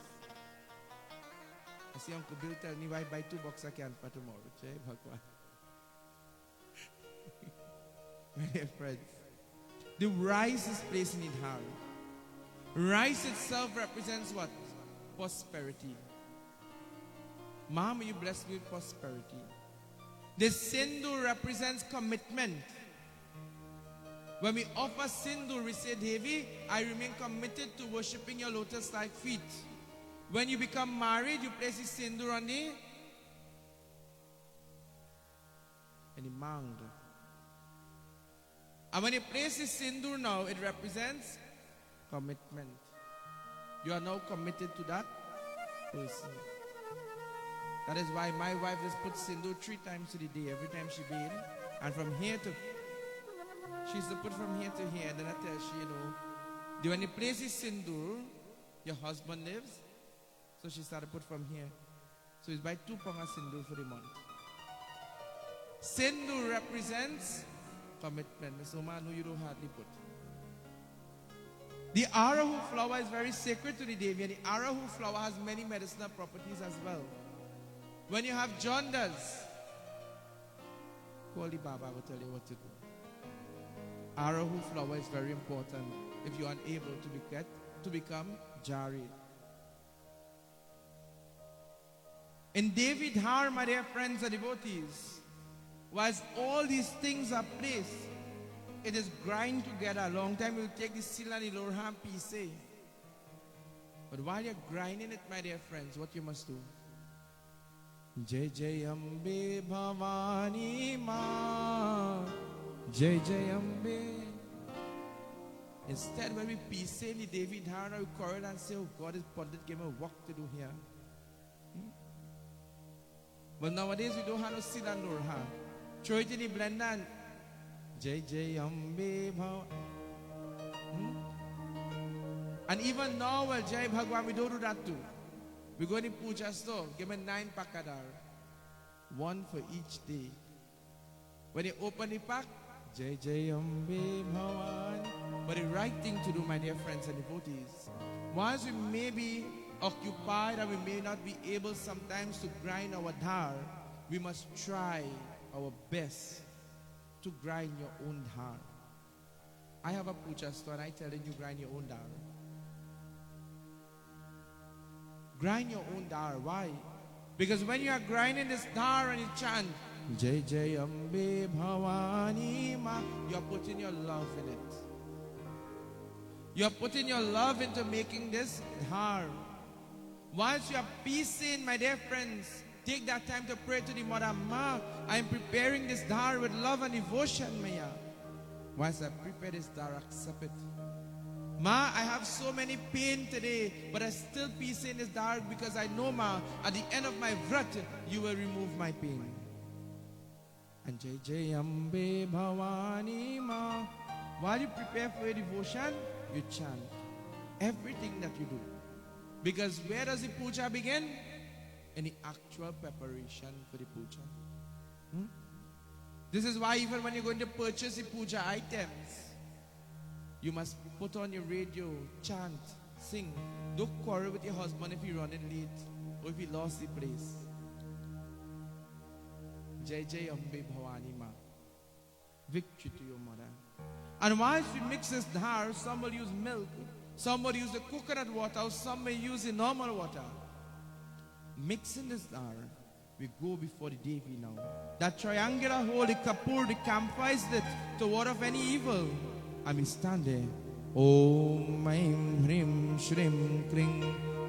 I see Uncle Bill tell me why buy 2 boxes of camphor tomorrow. Jai Bhagwan. My dear friends, the rice is placed in it hard. Rice itself represents what? Prosperity. Mom, you bless me with prosperity. The sindoor represents commitment. When we offer sindoor, we say, Devi, I remain committed to worshipping your lotus-like feet. When you become married, you place the sindoor on the mang. And when you place the sindoor now, it represents commitment. You are now committed to that person. That is why my wife just puts sindoor 3 times a day, every time she bathes. And from here to, she used to put from here to here. And then I tell she, you know, when you place the sindoor, your husband lives. So she started put from here. So it's by 2 pounds sindoor for the month. Sindoor represents commitment. So man, who you don't hardly put. The arahu flower is very sacred to the Devi, and the arahu flower has many medicinal properties as well. When you have jaundice, Holy Baba will tell you what to do. Arahu flower is very important if you are unable to become jarid. In Devi Dhar, my dear friends and devotees, whilst all these things are placed, it is grind together. A long time you take the sil and the lorham piece. But while you're grinding it, my dear friends, what you must do? Jai Jai Ambe Bhavani Ma, Jai Jai Ambe. Instead, when we piece in the Devi Dhar, we quarrel and say, oh God, this Pandit gave me work to do here. But nowadays we don't have no sil and lorham. Throw it in the blender and Jai Jai Ambe Bhav. And even now, well, Jai Bhagwan, we don't do that too. We go in the puja store, give me 9 pakadar. One for each day. When you open the pack, Jai Jai Ambe Bhavani. But the right thing to do, my dear friends and devotees, once we may be occupied and we may not be able sometimes to grind our dhar, we must try our best to grind your own dhar. I have a puja store and I tell you grind your own dhar. Grind your own dhar. Why? Because when you are grinding this dhar and you chant Jai Jai Ambe Bhavani Ma, you are putting your love in it. You are putting your love into making this dhar. Once you are peacing, my dear friends, take that time to pray to the Mother. Ma, I am preparing this dhar with love and devotion, Maya. Once I prepare this dhar, accept it. Ma, I have so many pain today, but I still peace in this dhar because I know, Ma, at the end of my vrat, you will remove my pain. And Jai Jai Ambe Bhavani Ma. While you prepare for your devotion, you chant everything that you do. Because where does the puja begin? In the actual preparation for the puja. This is why even when you're going to purchase the puja items, you must put on your radio, chant, sing. Don't quarrel with your husband if you're running late or if he lost the place. Jai Jai Ambe Bhavani Ma. Victory to your mother. And once we mix this dhar, some will use milk, some will use the coconut water, or some may use the normal water. Mixing this dhar, we go before the Devi now. That triangular hole, the kapur, the camphor is lit to ward off any evil. And we stand there. Om Aim Hrim Shrim Kring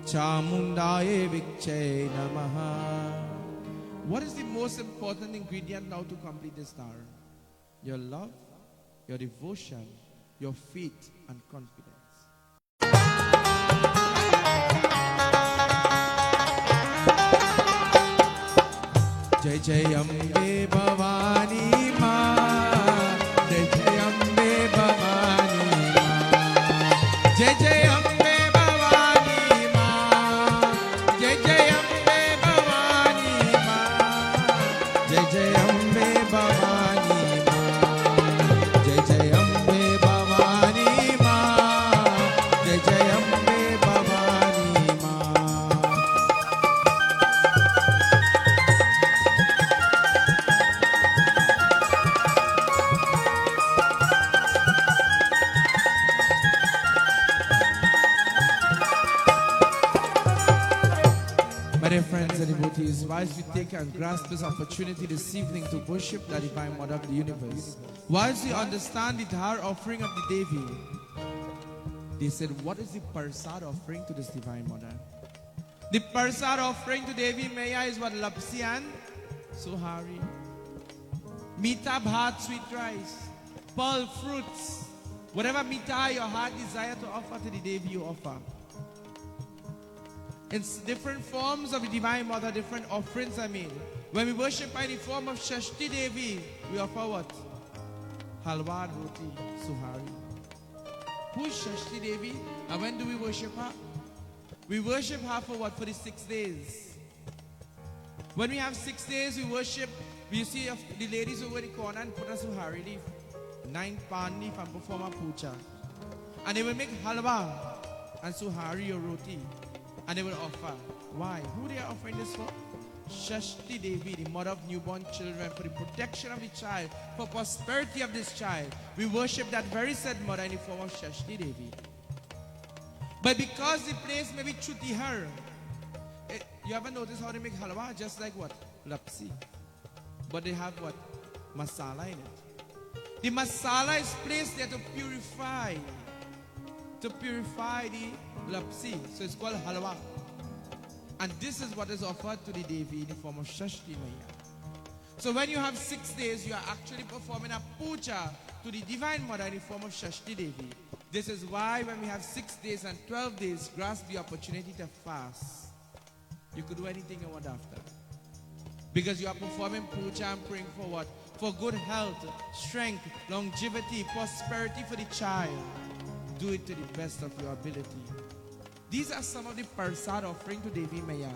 Chamundaye Vikche Namaha. What is the most important ingredient now to complete this dhar? Your love, your devotion, your faith and confidence. Jai Jai Ambe Bhavani Ma. Jai Jai Ambe Bhavani Ma. Jai Jai Ambe Bhavani Ma. Jai Jai Ambe Bhavani Ma. Jai Jai Ambe Bhavani Ma. Jai Jai Ambe Bhavani Ma. Jai Jai Ambe Bhavani Ma. My dear friends and devotees, whilst we take and grasp this opportunity this evening to worship the Divine Mother of the Universe, whilst we understand the dhar offering of the Devi, they said, what is the Parsad offering to this Divine Mother? The Parsad offering to Devi Maya is what? Lapsi and Suhari. Mita bhat, sweet rice. Pearl fruits. Whatever mita your heart desire to offer to the Devi, you offer. In different forms of the Divine Mother, different offerings are made. When we worship by the form of Shashti Devi, we offer what? Halwa, roti, suhari. Who is Shashti Devi? And when do we worship her? We worship her for what? For the 6 days. When we have 6 days, we worship. We see the ladies over the corner and put a suhari leaf, 9 pan leaf and perform a puja. And they will make halwa and suhari or roti. And they will offer. Why? Who they are offering this for? Shashti Devi, the mother of newborn children, for the protection of the child, for prosperity of this child. We worship that very said mother in the form of Shashti Devi. But because the place may be Chutihar, you ever notice how they make halwa? Just like what? Lapsi. But they have what? Masala in it. The masala is placed there to purify the lapsi. So it's called halwa. And this is what is offered to the Devi in the form of Shashti Maya. So when you have 6 days, you are actually performing a puja to the Divine Mother in the form of Shashti Devi. This is why when we have 6 days and 12 days, grasp the opportunity to fast. You could do anything you want after. Because you are performing puja and praying for what? For good health, strength, longevity, prosperity for the child. Do it to the best of your ability. These are some of the Parsad offering to Devi Maya.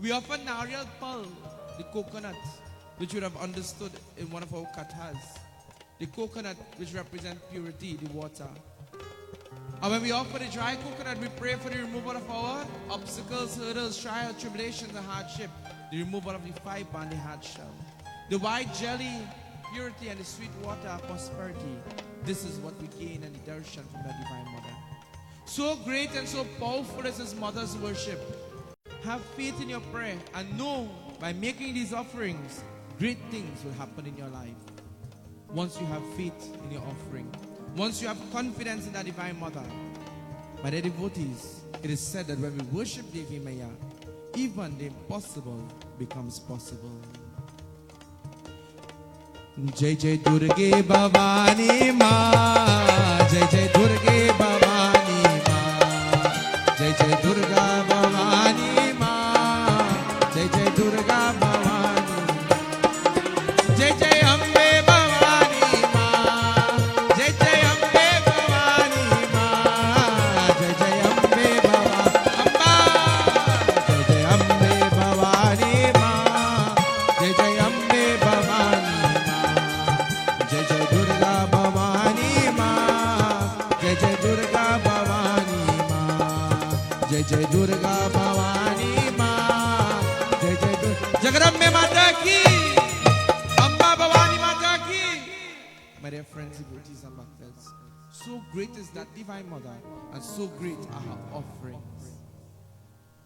We offer Nariyal Pal. the coconut, which you would have understood in one of our kathas. The coconut, which represents purity, the water. And when we offer the dry coconut, we pray for the removal of our obstacles, hurdles, trials, tribulations, and hardship. The removal of the fiber and the hard shell. The white jelly, purity, and the sweet water, prosperity. This is what we gain in the darshan from the Divine Mother. So great and so powerful is His Mother's worship. Have faith in your prayer and know by making these offerings, great things will happen in your life. Once you have faith in your offering, once you have confidence in the Divine Mother, my dear devotees, it is said that when we worship Devi Maya, even the impossible becomes possible. Jai Jai Durga Bhavani Ma, Jai Jai Durga Bhavani Ma, Jai Jai Durga Bhavani Ma, Jai Jai Durga Bhavani, Jai Jai Ambe Bhavani Ma, Jai Jai Ambe Bhavani Ma, Jai Jai Ambe Bhavani Ma, Jai Jai Ambe Bhavani Ma, Jai Jai Durga Bhavani Ma, Jai Jai Durga Bhavani Ma, Jai Jai Durga Bhavani Ma, Jai Jai Durga Jagarambe Mata ki, Amba Bhavani Mata ki. My dear friends, devotees and bhaktas, so great is that Divine Mother and so great are her offerings.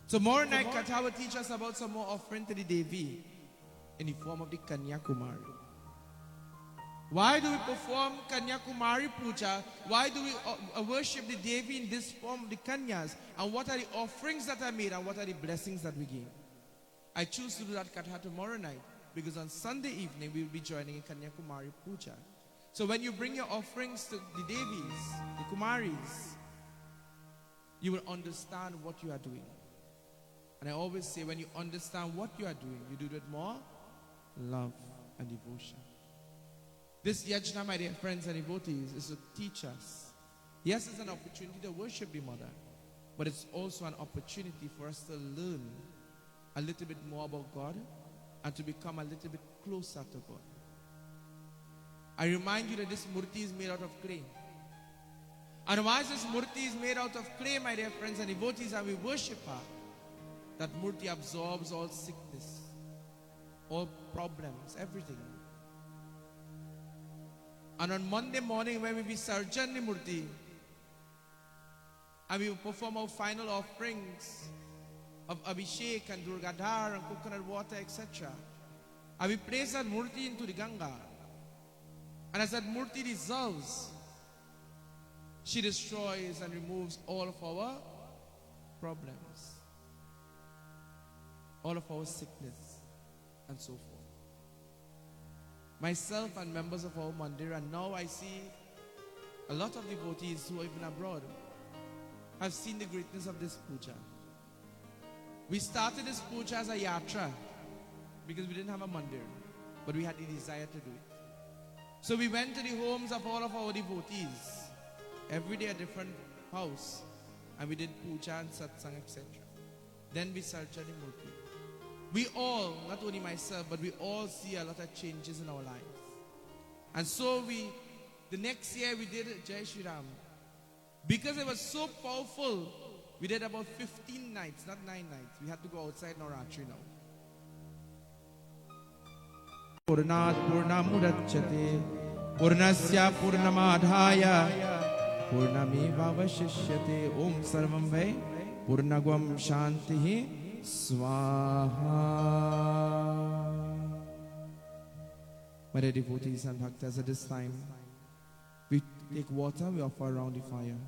Tomorrow night, Katha will teach us about some more offering to the Devi in the form of the Kanya Kumari. Why do we perform Kanya Kumari Puja? Why do we worship the Devi in this form of the Kanyas? And what are the offerings that are made and what are the blessings that we gain? I choose to do that Katha tomorrow night because on Sunday evening we will be joining in Kanya Kumari Puja. So when you bring your offerings to the Devis, the Kumaris, you will understand what you are doing. And I always say when you understand what you are doing, you do it with more love and devotion. This yajna, my dear friends and devotees, is to teach us. Yes, it's an opportunity to worship the Mother, but it's also an opportunity for us to learn a little bit more about God and to become a little bit closer to God. I remind you that this murti is made out of clay. And why is this murti is made out of clay, my dear friends and devotees, and we worship her? That murti absorbs all sickness, all problems, everything. And on Monday morning when we Visarjan the murti, and we will perform our final offerings of Abhishek and Durgadhar and coconut water, etc. And we place that murti into the Ganga. And as that murti dissolves, she destroys and removes all of our problems, all of our sickness, and so forth. Myself and members of our mandir, and now I see a lot of devotees who are even abroad, have seen the greatness of this puja. We started this puja as a yatra because we didn't have a mandir, but we had the desire to do it. So we went to the homes of all of our devotees, every day a different house, and we did puja and satsang, etc. Then we searched the murti. We all, not only myself, but we all see a lot of changes in our lives. And so the next year we did Jai Shri Ram. Because it was so powerful, we did about 15 nights, not 9 nights. We had to go outside Navratri now. Purnat Purnamudachyate Purnasya Purnamadhaya Purnameva Vashishyate Om Sarvam Vai Purnagvam Shantihi Swaha. My dear devotees and bhaktas, at this time we take water, we offer around the fire.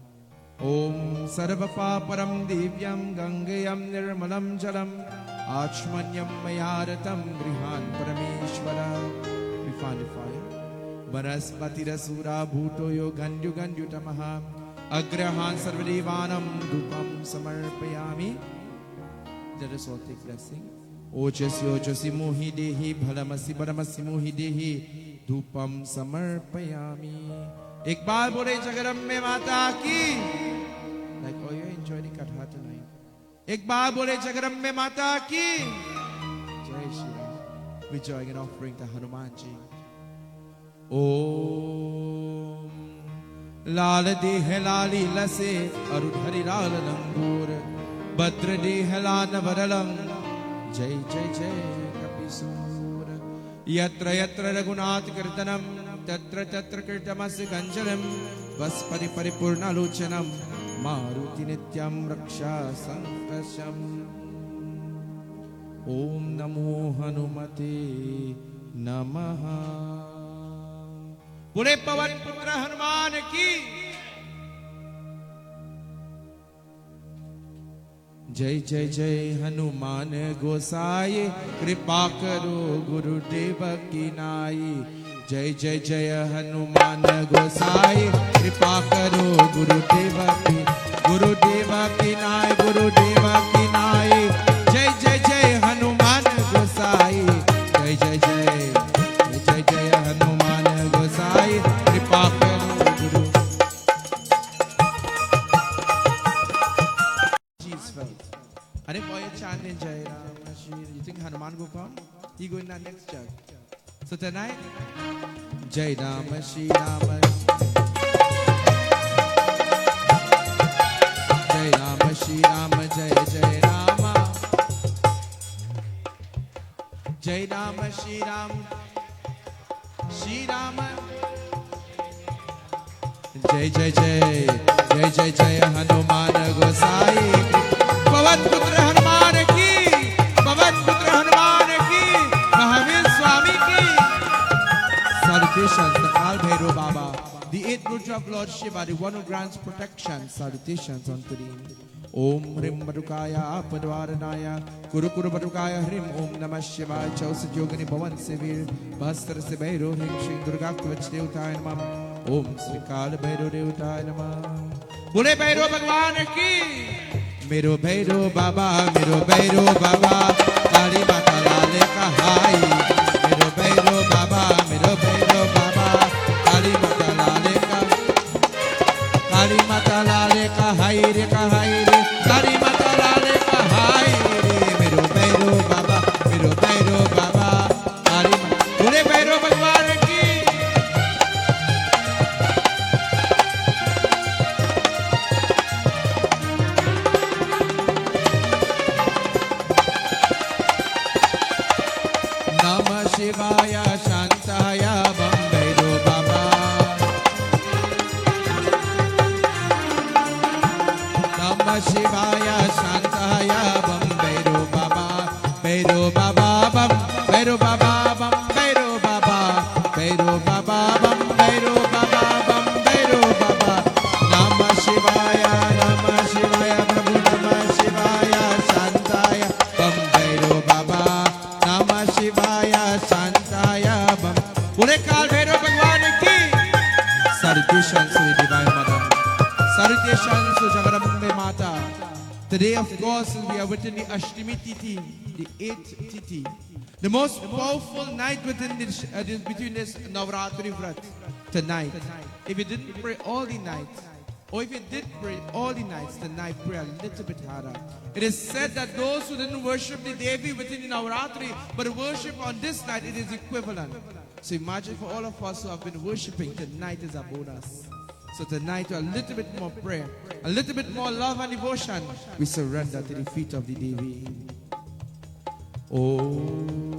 Om Sarvapa Param Divyam Gangayam Nirmalam Jalam Achmanyam Mayaratam Grihan Parameshwara. We find the fire. Vanaspati Rasura Bhuto Yo Gandyu Gandyu Tamaha Agrahan Sarvadevanam Dupam Samarpayami. Let us all take blessing. Ochasyo Ochasi Mohi Dehi Bhalamasi Bhalamasi Mohi Dehi Dupam Samarpayami. एक बार बोले जगदम्बे माता की. Like oh you enjoy the katha tonight. एक बार बोले जगदम्बे माता की. Jai Shri Ram. we join in offering to Hanumanji. Om लाल देह लाली लसे अरुण हरि लाल लंगूर भद्र देह लान वरलंग जय जय जय कपिसूर यत्र यत्र रघुनाथ कीर्तनम तत्र तत्र कीर्तमस्य गंजनम वस्पति परिपूर्णालोचनम मारुति नित्यं रक्षा संकर्षम ओम नमो हनुमते नमः। बोले पवन पुत्र हनुमान की जय जय जय हनुमान गोसाई कृपा करो गुरुदेव की नाई जय जय जय हनुमान गोसाई कृपा करो गुरुदेव की नाई गुरुदेव की नाई जय जय जय हनुमान गोसाई जय जय जय जय जय हनुमान गोसाई कृपा करो गुरु। And if all you're chanting Jai Ram, you think Hanuman will come? He go in that next church. So tonight, Jai Ram, Shri Ram, Jai Ram, Shri Ram, Jai Jai Rama, Jai Ram, Shri Ram, Shri Ram, Jai Jai Jai, Jai Jai Jai Hanuman Gosai. पवन पुत्र हनुमान की, पवन पुत्र हनुमान की, महावीर स्वामी की। Salutations to Kal Bhairav Baba, the eighth Rudra of Lord Shiva, the one who grants protection. Salutations unto thee. Om Hrim Badukaya Padvaranaya Kuru Kuru Badukaya Hrim Om Namah Shivaya Chausat Yogini Bhavan Sevir Bhastra Se Bhairav Hrim Shri Durga Kvach Devtaya Namah Om Sri Kal Bhairav Devtaya Namah। बोले भैरव भगवान की मेरो भैरो बाबा काली माता लाले कहाई मेरो भैरो बाबा काली माता लाले कहाई रे काली माता लाले कहाई रे मेरो भैरो बाबा काली माता। बोले भैरो भगवान की शिवाय शांताय बम भैरो बाबा नमः शिवाय शांताय बम भैरो बाबा बम भैरो बाबा बम भैरो बाबा बम भैरो बाबा बम भैरो बाबा नमः शिवाय प्रभु नमः शिवाय शांताय बम भैरो बाबा नमः शिवाय शांताय बम। बोले काल भैरव भगवान की Salutations to the Divine Mother. Salutations to Jagarambe Mata. Today, of course, we are within the Ashtami Tithi, the 8th Tithi, the most powerful night within this, between this Navratri Vrat. Tonight, if you didn't pray all the night, or if you did pray all the nights, tonight pray a little bit harder. It is said that those who didn't worship the Devi within the Navratri, but worship on this night, it is equivalent. So imagine for all of us who have been worshiping, tonight is a bonus. So tonight, a little bit more prayer, a little bit more love and devotion, we surrender to the feet of the Devi. Oh.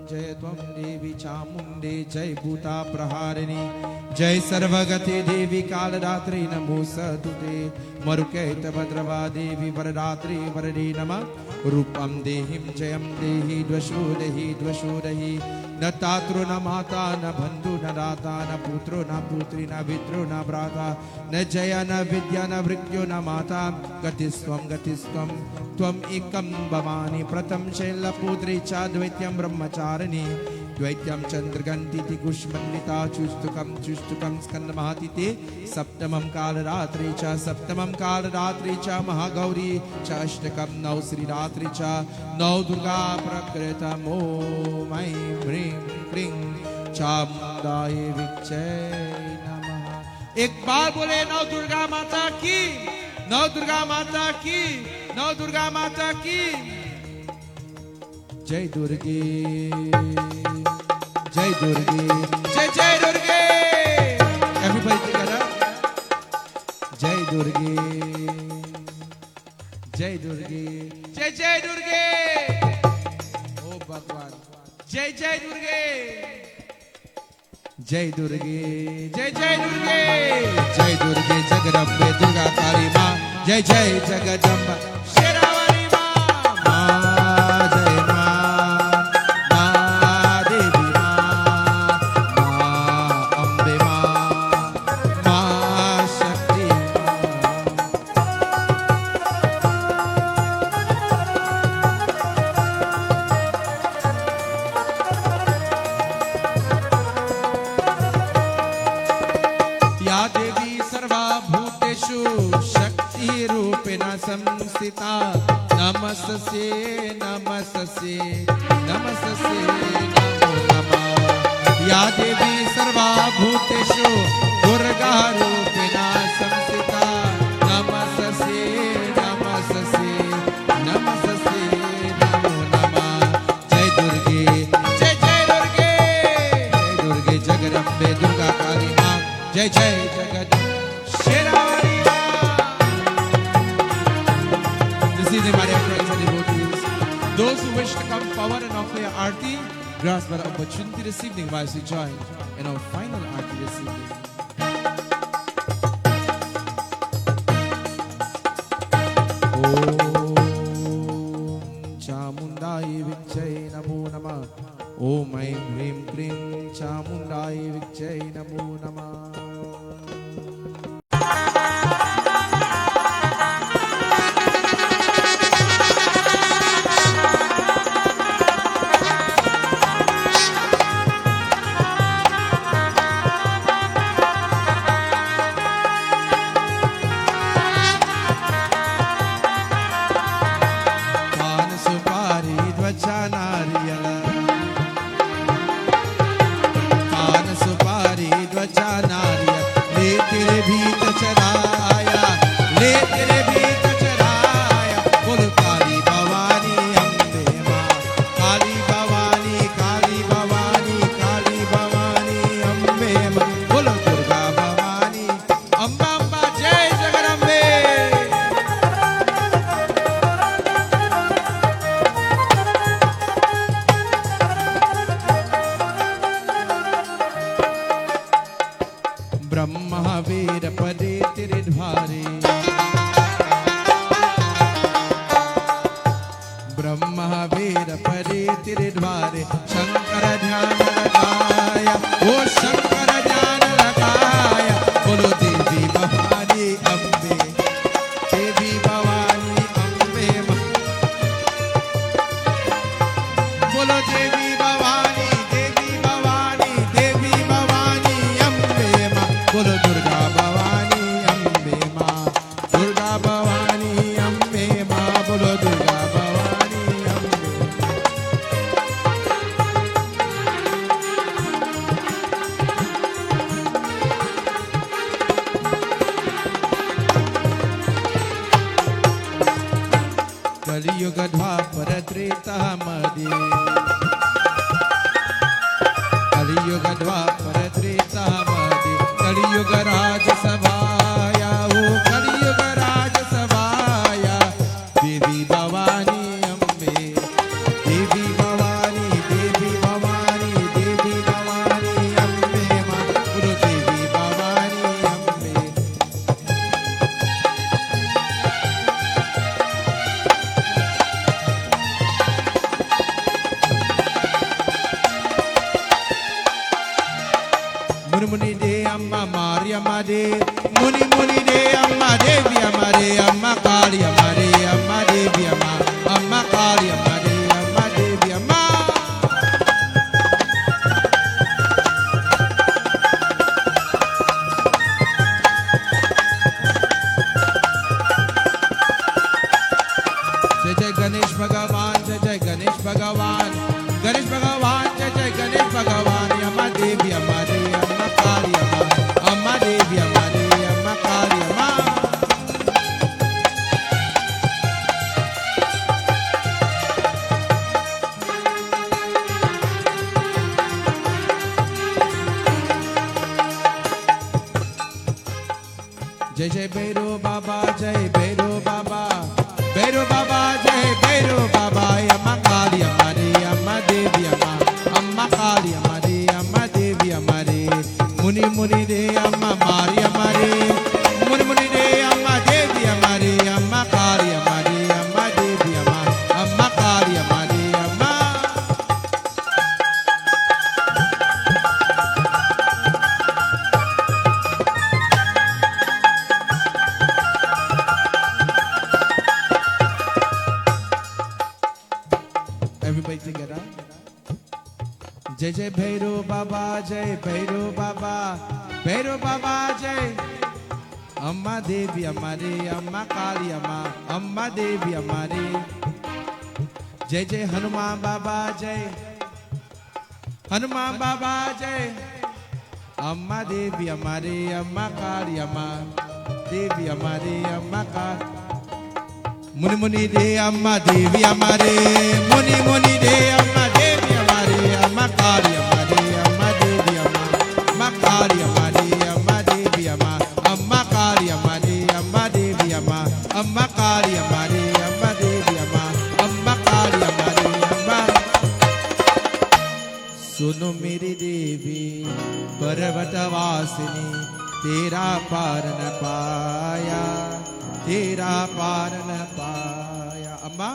जय त्वं देवी चामुंडे जय भूता प्रहारिणी जय सर्वगते देवी कालरात्रि नमोस्तुते मरुकैत भद्रवा देवी वररात्रि वरदे नमः रूपं देहिं जयं देहि द्वशो देहि न तातृ न माता न बन्धु न दाता न पुत्रो न पुत्री न वित्रो न भ्राता न जय न विद्या न मृत्यु न माता गतिस्त्वं त्वम् एकं भवानि प्रथम शैलपुत्री च द्वैत्यं ब्रह्मचारिणी द्वैत्यं चन्द्रगन्धिति कुष्मण्डिता चुष्टुकं स्कन्दमातिते सप्तमं कालरात्रि च महागौरी च अष्टकं नौ श्रीरात्रि च नौ दुर्गा प्रकृतम् ॐ ऐं ह्रीं क्लीं चामुण्डाय विच्चै नमः। एक बार बोले नौ दुर्गा माता की, नौ दुर्गा माता की, नौ दुर्गा माता की। जय दुर्गे जय दुर्गे जय जय दुर्गे एवरीबॉडी टुगेदर जय दुर्गे जय दुर्गे जय जय दुर्गे ओ भगवान जय जय दुर्गे जय दुर्गे जय जय दुर्गे जय दुर्गे जगदम्बे दुर्गा काली माँ जय जय जगदम्बा शेरावाली माँ माँ जय माँ माँ देवी माँ माँ अम्बे माँ माँ शक्ति या देवी सर्वभूतेषु शक्तिरूपेण संस्थिता नमस्ते नमस्ते नमस्ते नमो नमः या देवी सर्वभूतेषु दुर्गा रूपेण संस्थिता नमस्ते नमस्ते नमस्ते नमो नमः जय दुर्गे जय जय दुर्गे जय दुर्गे जगदम्बे दुर्गा काली माँ जय जय जगत शेरावाली माँ this evening my dear friends and devotees those who wish to come forward and offer your aarti grasp the opportunity this evening whilst we join in our final aarti this evening. Om Chamundai Vichai Namo Namah Om Aim Hrim Krim Chamundai Vichai Namo Namah. कलियुग द्वापर त्रेता मदि कलियुग द्वापर त्रेता मदि कलियुग राज सभाया ओ कलियुग राज सभाया देवी भवानी अम्बे देवी भवानी देवी भवानी देवी भवानी अम्बे मां गुरु देवी भवानी अम्बे मुनि दे अम्मा मारियम्मा दे मुनि मुनि दे अम्मा देवी अम्मा दे अम्मा काली अम्मा दे अम्मा देवी अम्मा काली अम्मा दे अम्मा देवी अम्मा जय जय गणेश भगवान जय जय गणेश भगवान गणेश भगवान जय जय गणेश भगवान अम्मा देवी अम्मा दे अम्मा काली अम्मा देवी अम्मा दे अम्मा काली अम्मा जय जय भैरो बाबा, जय भैरो बाबा, भैरो बाबा, जय भैरो बाबा। अम्मा काली हमारी, अम्मा देवी अम्मा काली हमारी, अम्मा देवी हमारी। मुनि मुनि रे अम्मा मारी हमारी, मुनि मुनि रे अम्मा देवी हमारी, अम्मा काली हमारी, अम्मा देवी अम्मा काली हमारी अम्मा। Everybody together. जय जय भैरो बाबा, जय भैरो बाबा, भैरो बाबा जय। अम्मा देवी हमारी, अम्मा काली अम्मा देवी हमारी। जय जय हनुमान बाबा, जय हनुमान बाबा जय। अम्मा देवी हमारी, अम्मा काली देवी हमारी, अम्मा का। मुनि मुनि रे अम्मा देवी हमारे, मुनि मुनि रे अम्मा देवी हमारे, अम्मा काली हमारी, अम्मा देवी अम्मा काली हमारी, अम्मा देवी अम्मा काली हमारी, अम्मा देवी अम्मा काली हमारी, अम्मा देवी अम्मा काली हमारी अम्मा। सुनो मेरी देवी पर्वतवासिनी, तेरा पार न पाया, तेरा पार न पाया। अम्मा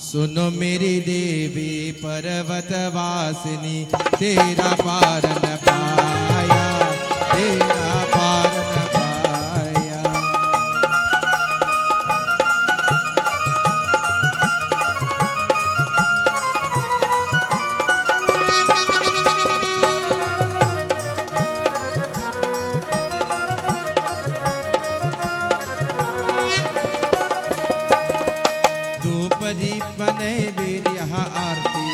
सुनो मेरी देवी पर्वतवासिनी, तेरा पार न पाया, तेरा पार न पाया। दीप नैवेद्य आरती,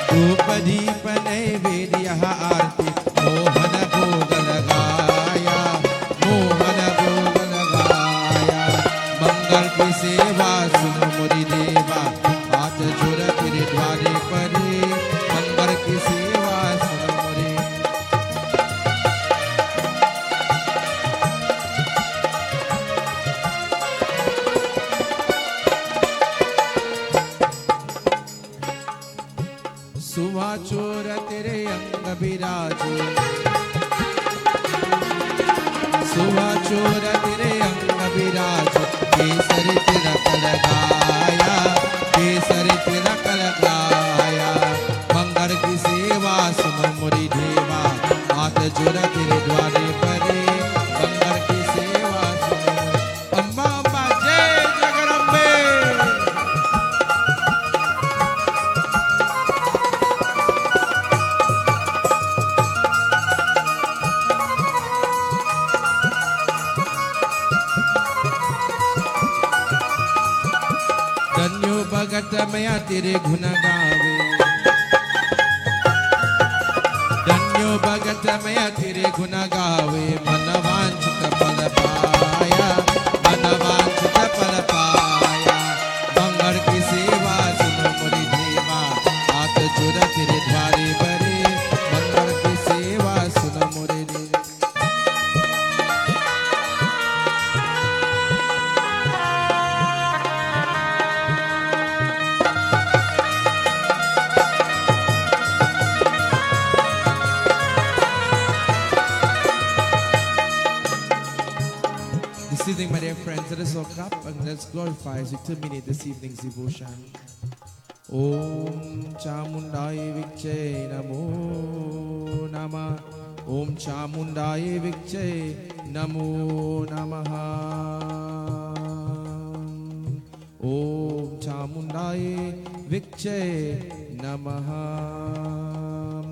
धूप दीप नैवेद्य आरती। मोहन भोग लगाया, मोहन भोग लगाया। मंगल की सेवा सुनो मोरी देवा, हाथ जोड़ तेरे द्वारे परे। मंगल की सेवा सुनो मोरी। सुवा चोर तेरे अंग विराजे, सुवा चोर तेरे अंग विराजे। केसरी तिलक लगाया, केसरी तिलक लगाया। मंगल की सेवा सुनो मोरी देवा, हाथ जोड़ तेरे द्वारे परे। मंगल की सेवा सुनो अम्मा अम्मा जय जगदम्बे। धन्यो भगत मैया तेरे गुण गावे, धन्यो भगत मैया तेरे गुण गावे। मन वांछित फल पाया, मन वांछित फल पाया। मंगल की सेवा सुनो मोरी देवा, हाथ जोड़ तेरे द्वारे परे। मंगल की सेवा सुनो मोरी देवा। This evening, my dear friends, let us look up and let's glorify as we terminate this evening's devotion. Om Chamundaye Vicche Namo Namah. Om Chamundaye Vicche Namo Namaha. Om Chamundaye Vicche Namaha.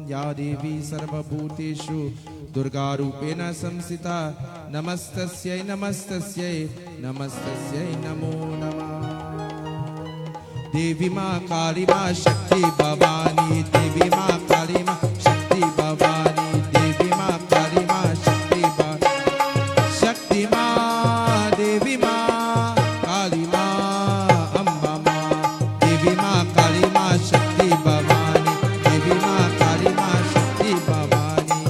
Ya Devi Sarvabhuteshu Durga Rupena Samsita. Namastasyai Namastasyai Namastasyai Namo Namah. Devi Ma Kali Ma Shakti Bhavani, Devi Ma Kali Ma Shakti Bhavani, Devi Ma Kali Ma Shakti Bhavani, Shakti Ma Devi Ma Kali Ma Amba Ma, Devi Ma Kali Ma Shakti Bhavani, Devi Ma Kali Ma Shakti Bhavani.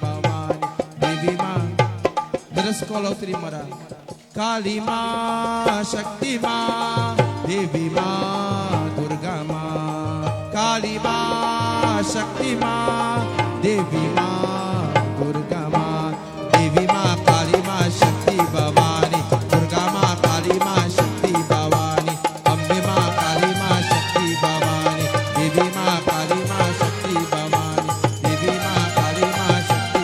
Bhavani, Devi Ma. Let us call out to the mother. Kali Ma, Shakti Ma, Devi Ma, Durga Ma. Kali Ma, Shakti Ma, Devi Ma, Durga Ma. Devi Ma, Kali Ma, Shakti Bhavani, Durga Ma, Kali Ma, Shakti Bhavani, Ambe Ma, Kali Ma, Shakti Bhavani, Devi Ma, Kali Ma, Shakti Bhavani, Devi Ma, Kali Ma, Shakti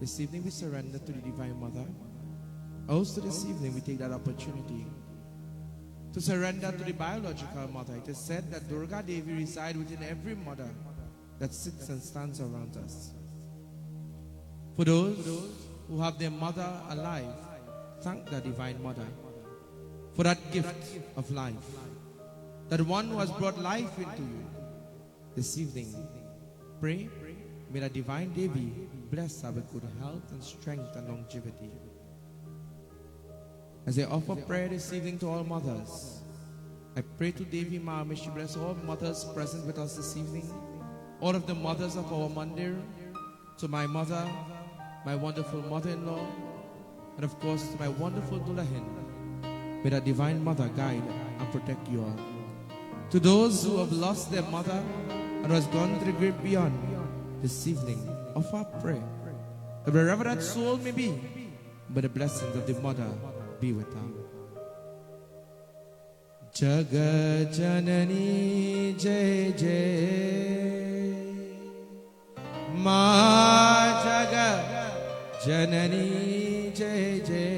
This evening we surrender to the Divine Mother. Also this evening we take that opportunity to surrender to the biological mother. It is said that Durga Devi resides within every mother that sits and stands around us. For those who have their mother alive, thank the Divine Mother for that gift of life. That one who has brought life into you this evening. Pray, may the Divine Devi bless her with good health and strength and longevity. As I offer prayer this evening to all mothers, I pray to Devi Ma, may she bless all mothers present with us this evening, all of the mothers of our mandir, to my mother, my wonderful mother-in-law, and of course to my wonderful Dulahin. May the Divine Mother guide and protect you all. To those who have lost their mother and who has gone to the great beyond, this evening, offer prayer that wherever that soul may be, may the blessings of the mother be with her. Jaga Janani Jai Jai Ma Jaga Janani Jai Jai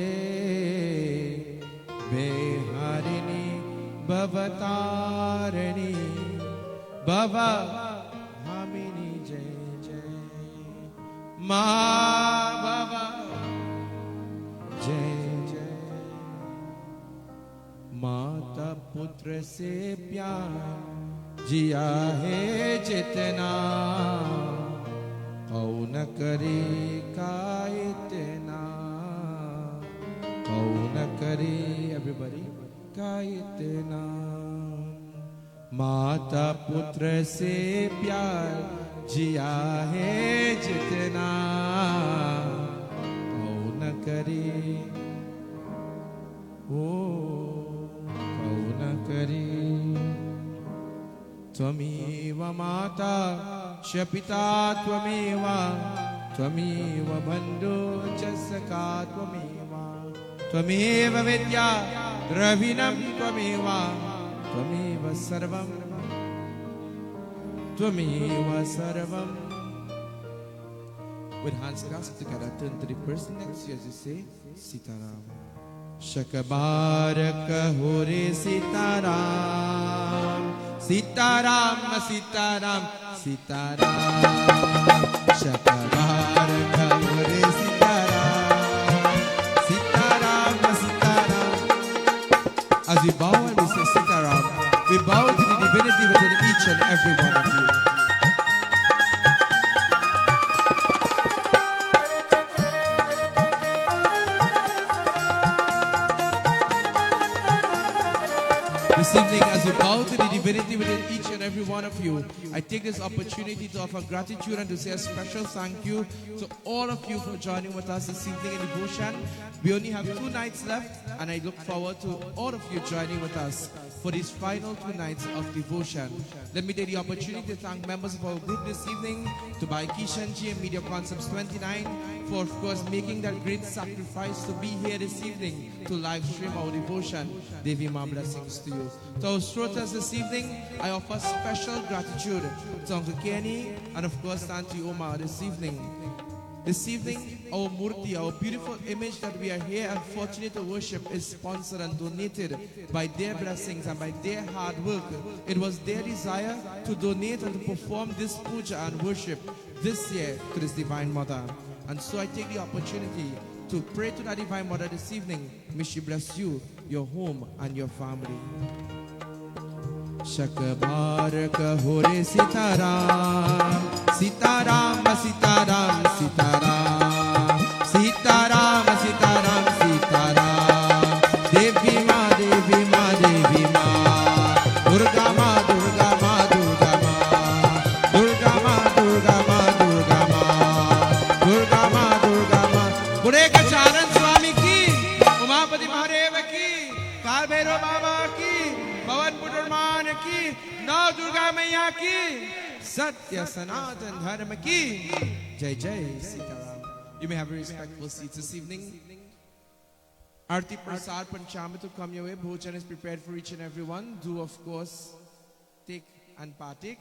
Beharini Bhavatarani Bhava Hamini Jai Jai Ma Bhava Jai Jai Mata Putra Se Pyar Jiya Hai Jitna Kaun Kare Ka Itna Kaun Kare everybody Ka Itna Mata Putra Se Pyar Jiya Hai Jitna Kaun Kare Kaun Kare Tvameva Mata Shapita Tvameva Tvameva Bandhu Chasaka Tvameva Tvameva Vidya Dravinam Tvameva Tvameva Sarvam Tvameva Sarvam. With hands clasped together, turn to the person next to you as you say Sitaram. Shakabaraka Hore Sitaram Sitaram Sitaram Sitaram Shakabaraka Hore Sitaram Sitaram Sitaram. As we bow and we say Sitaram, we bow to the divinity within each and every one of you. This evening, as we bow to the divinity within each and every one of you, I take this opportunity to offer gratitude and to say a special thank you to all of you for joining with us this evening in devotion. We only have 2 nights left, and I look forward to all of you joining with us for these final 2 nights of devotion. Let me take the opportunity to thank members of our group this evening, to Bhai Kishan Ji and Media Concepts 29, for of course making that great sacrifice to be here this evening to live stream our devotion. Devi Ma, blessings to you. To our stroters this evening, I offer special gratitude to Uncle Kenny and of course Auntie Omar this evening. This evening, our Murti, our beautiful image that we are here and fortunate to worship, is sponsored and donated by their blessings and by their hard work. It was their desire to donate and to perform this puja and worship this year to this Divine Mother. And so I take the opportunity to pray to the Divine Mother this evening. May she bless you, your home, and your family. शकबारक हो रे सीताराम सीताराम सीताराम सीताराम सीताराम सीताराम सीताराम देवी माँ देवी माँ देवी माँ दुर्गा माँ दुर्गा माँ दुर्गा माँ दुर्गा माँ दुर्गा माँ दुर्गा माँ दुर्गा माँ दुर्गा माँ बुढ़े गजानन स्वामी की उमापति महादेव की काल भैरव बाबा की पवन पुत्रमान की नौ दुर्गा मैया की सत्य सनातन धर्म की जय जय Sitaram. You may have a respectful seat this evening. Arti Prasad Panchamritam come your way. Bhojan is prepared for each and every one. Do of course take and partake.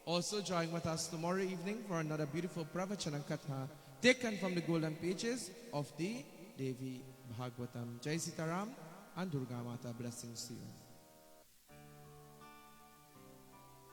Also join with us tomorrow evening for another beautiful Pravachana Katha taken from the golden pages of the Devi Bhagavatam. Jai Sitaram and Durga Mata blessings to you.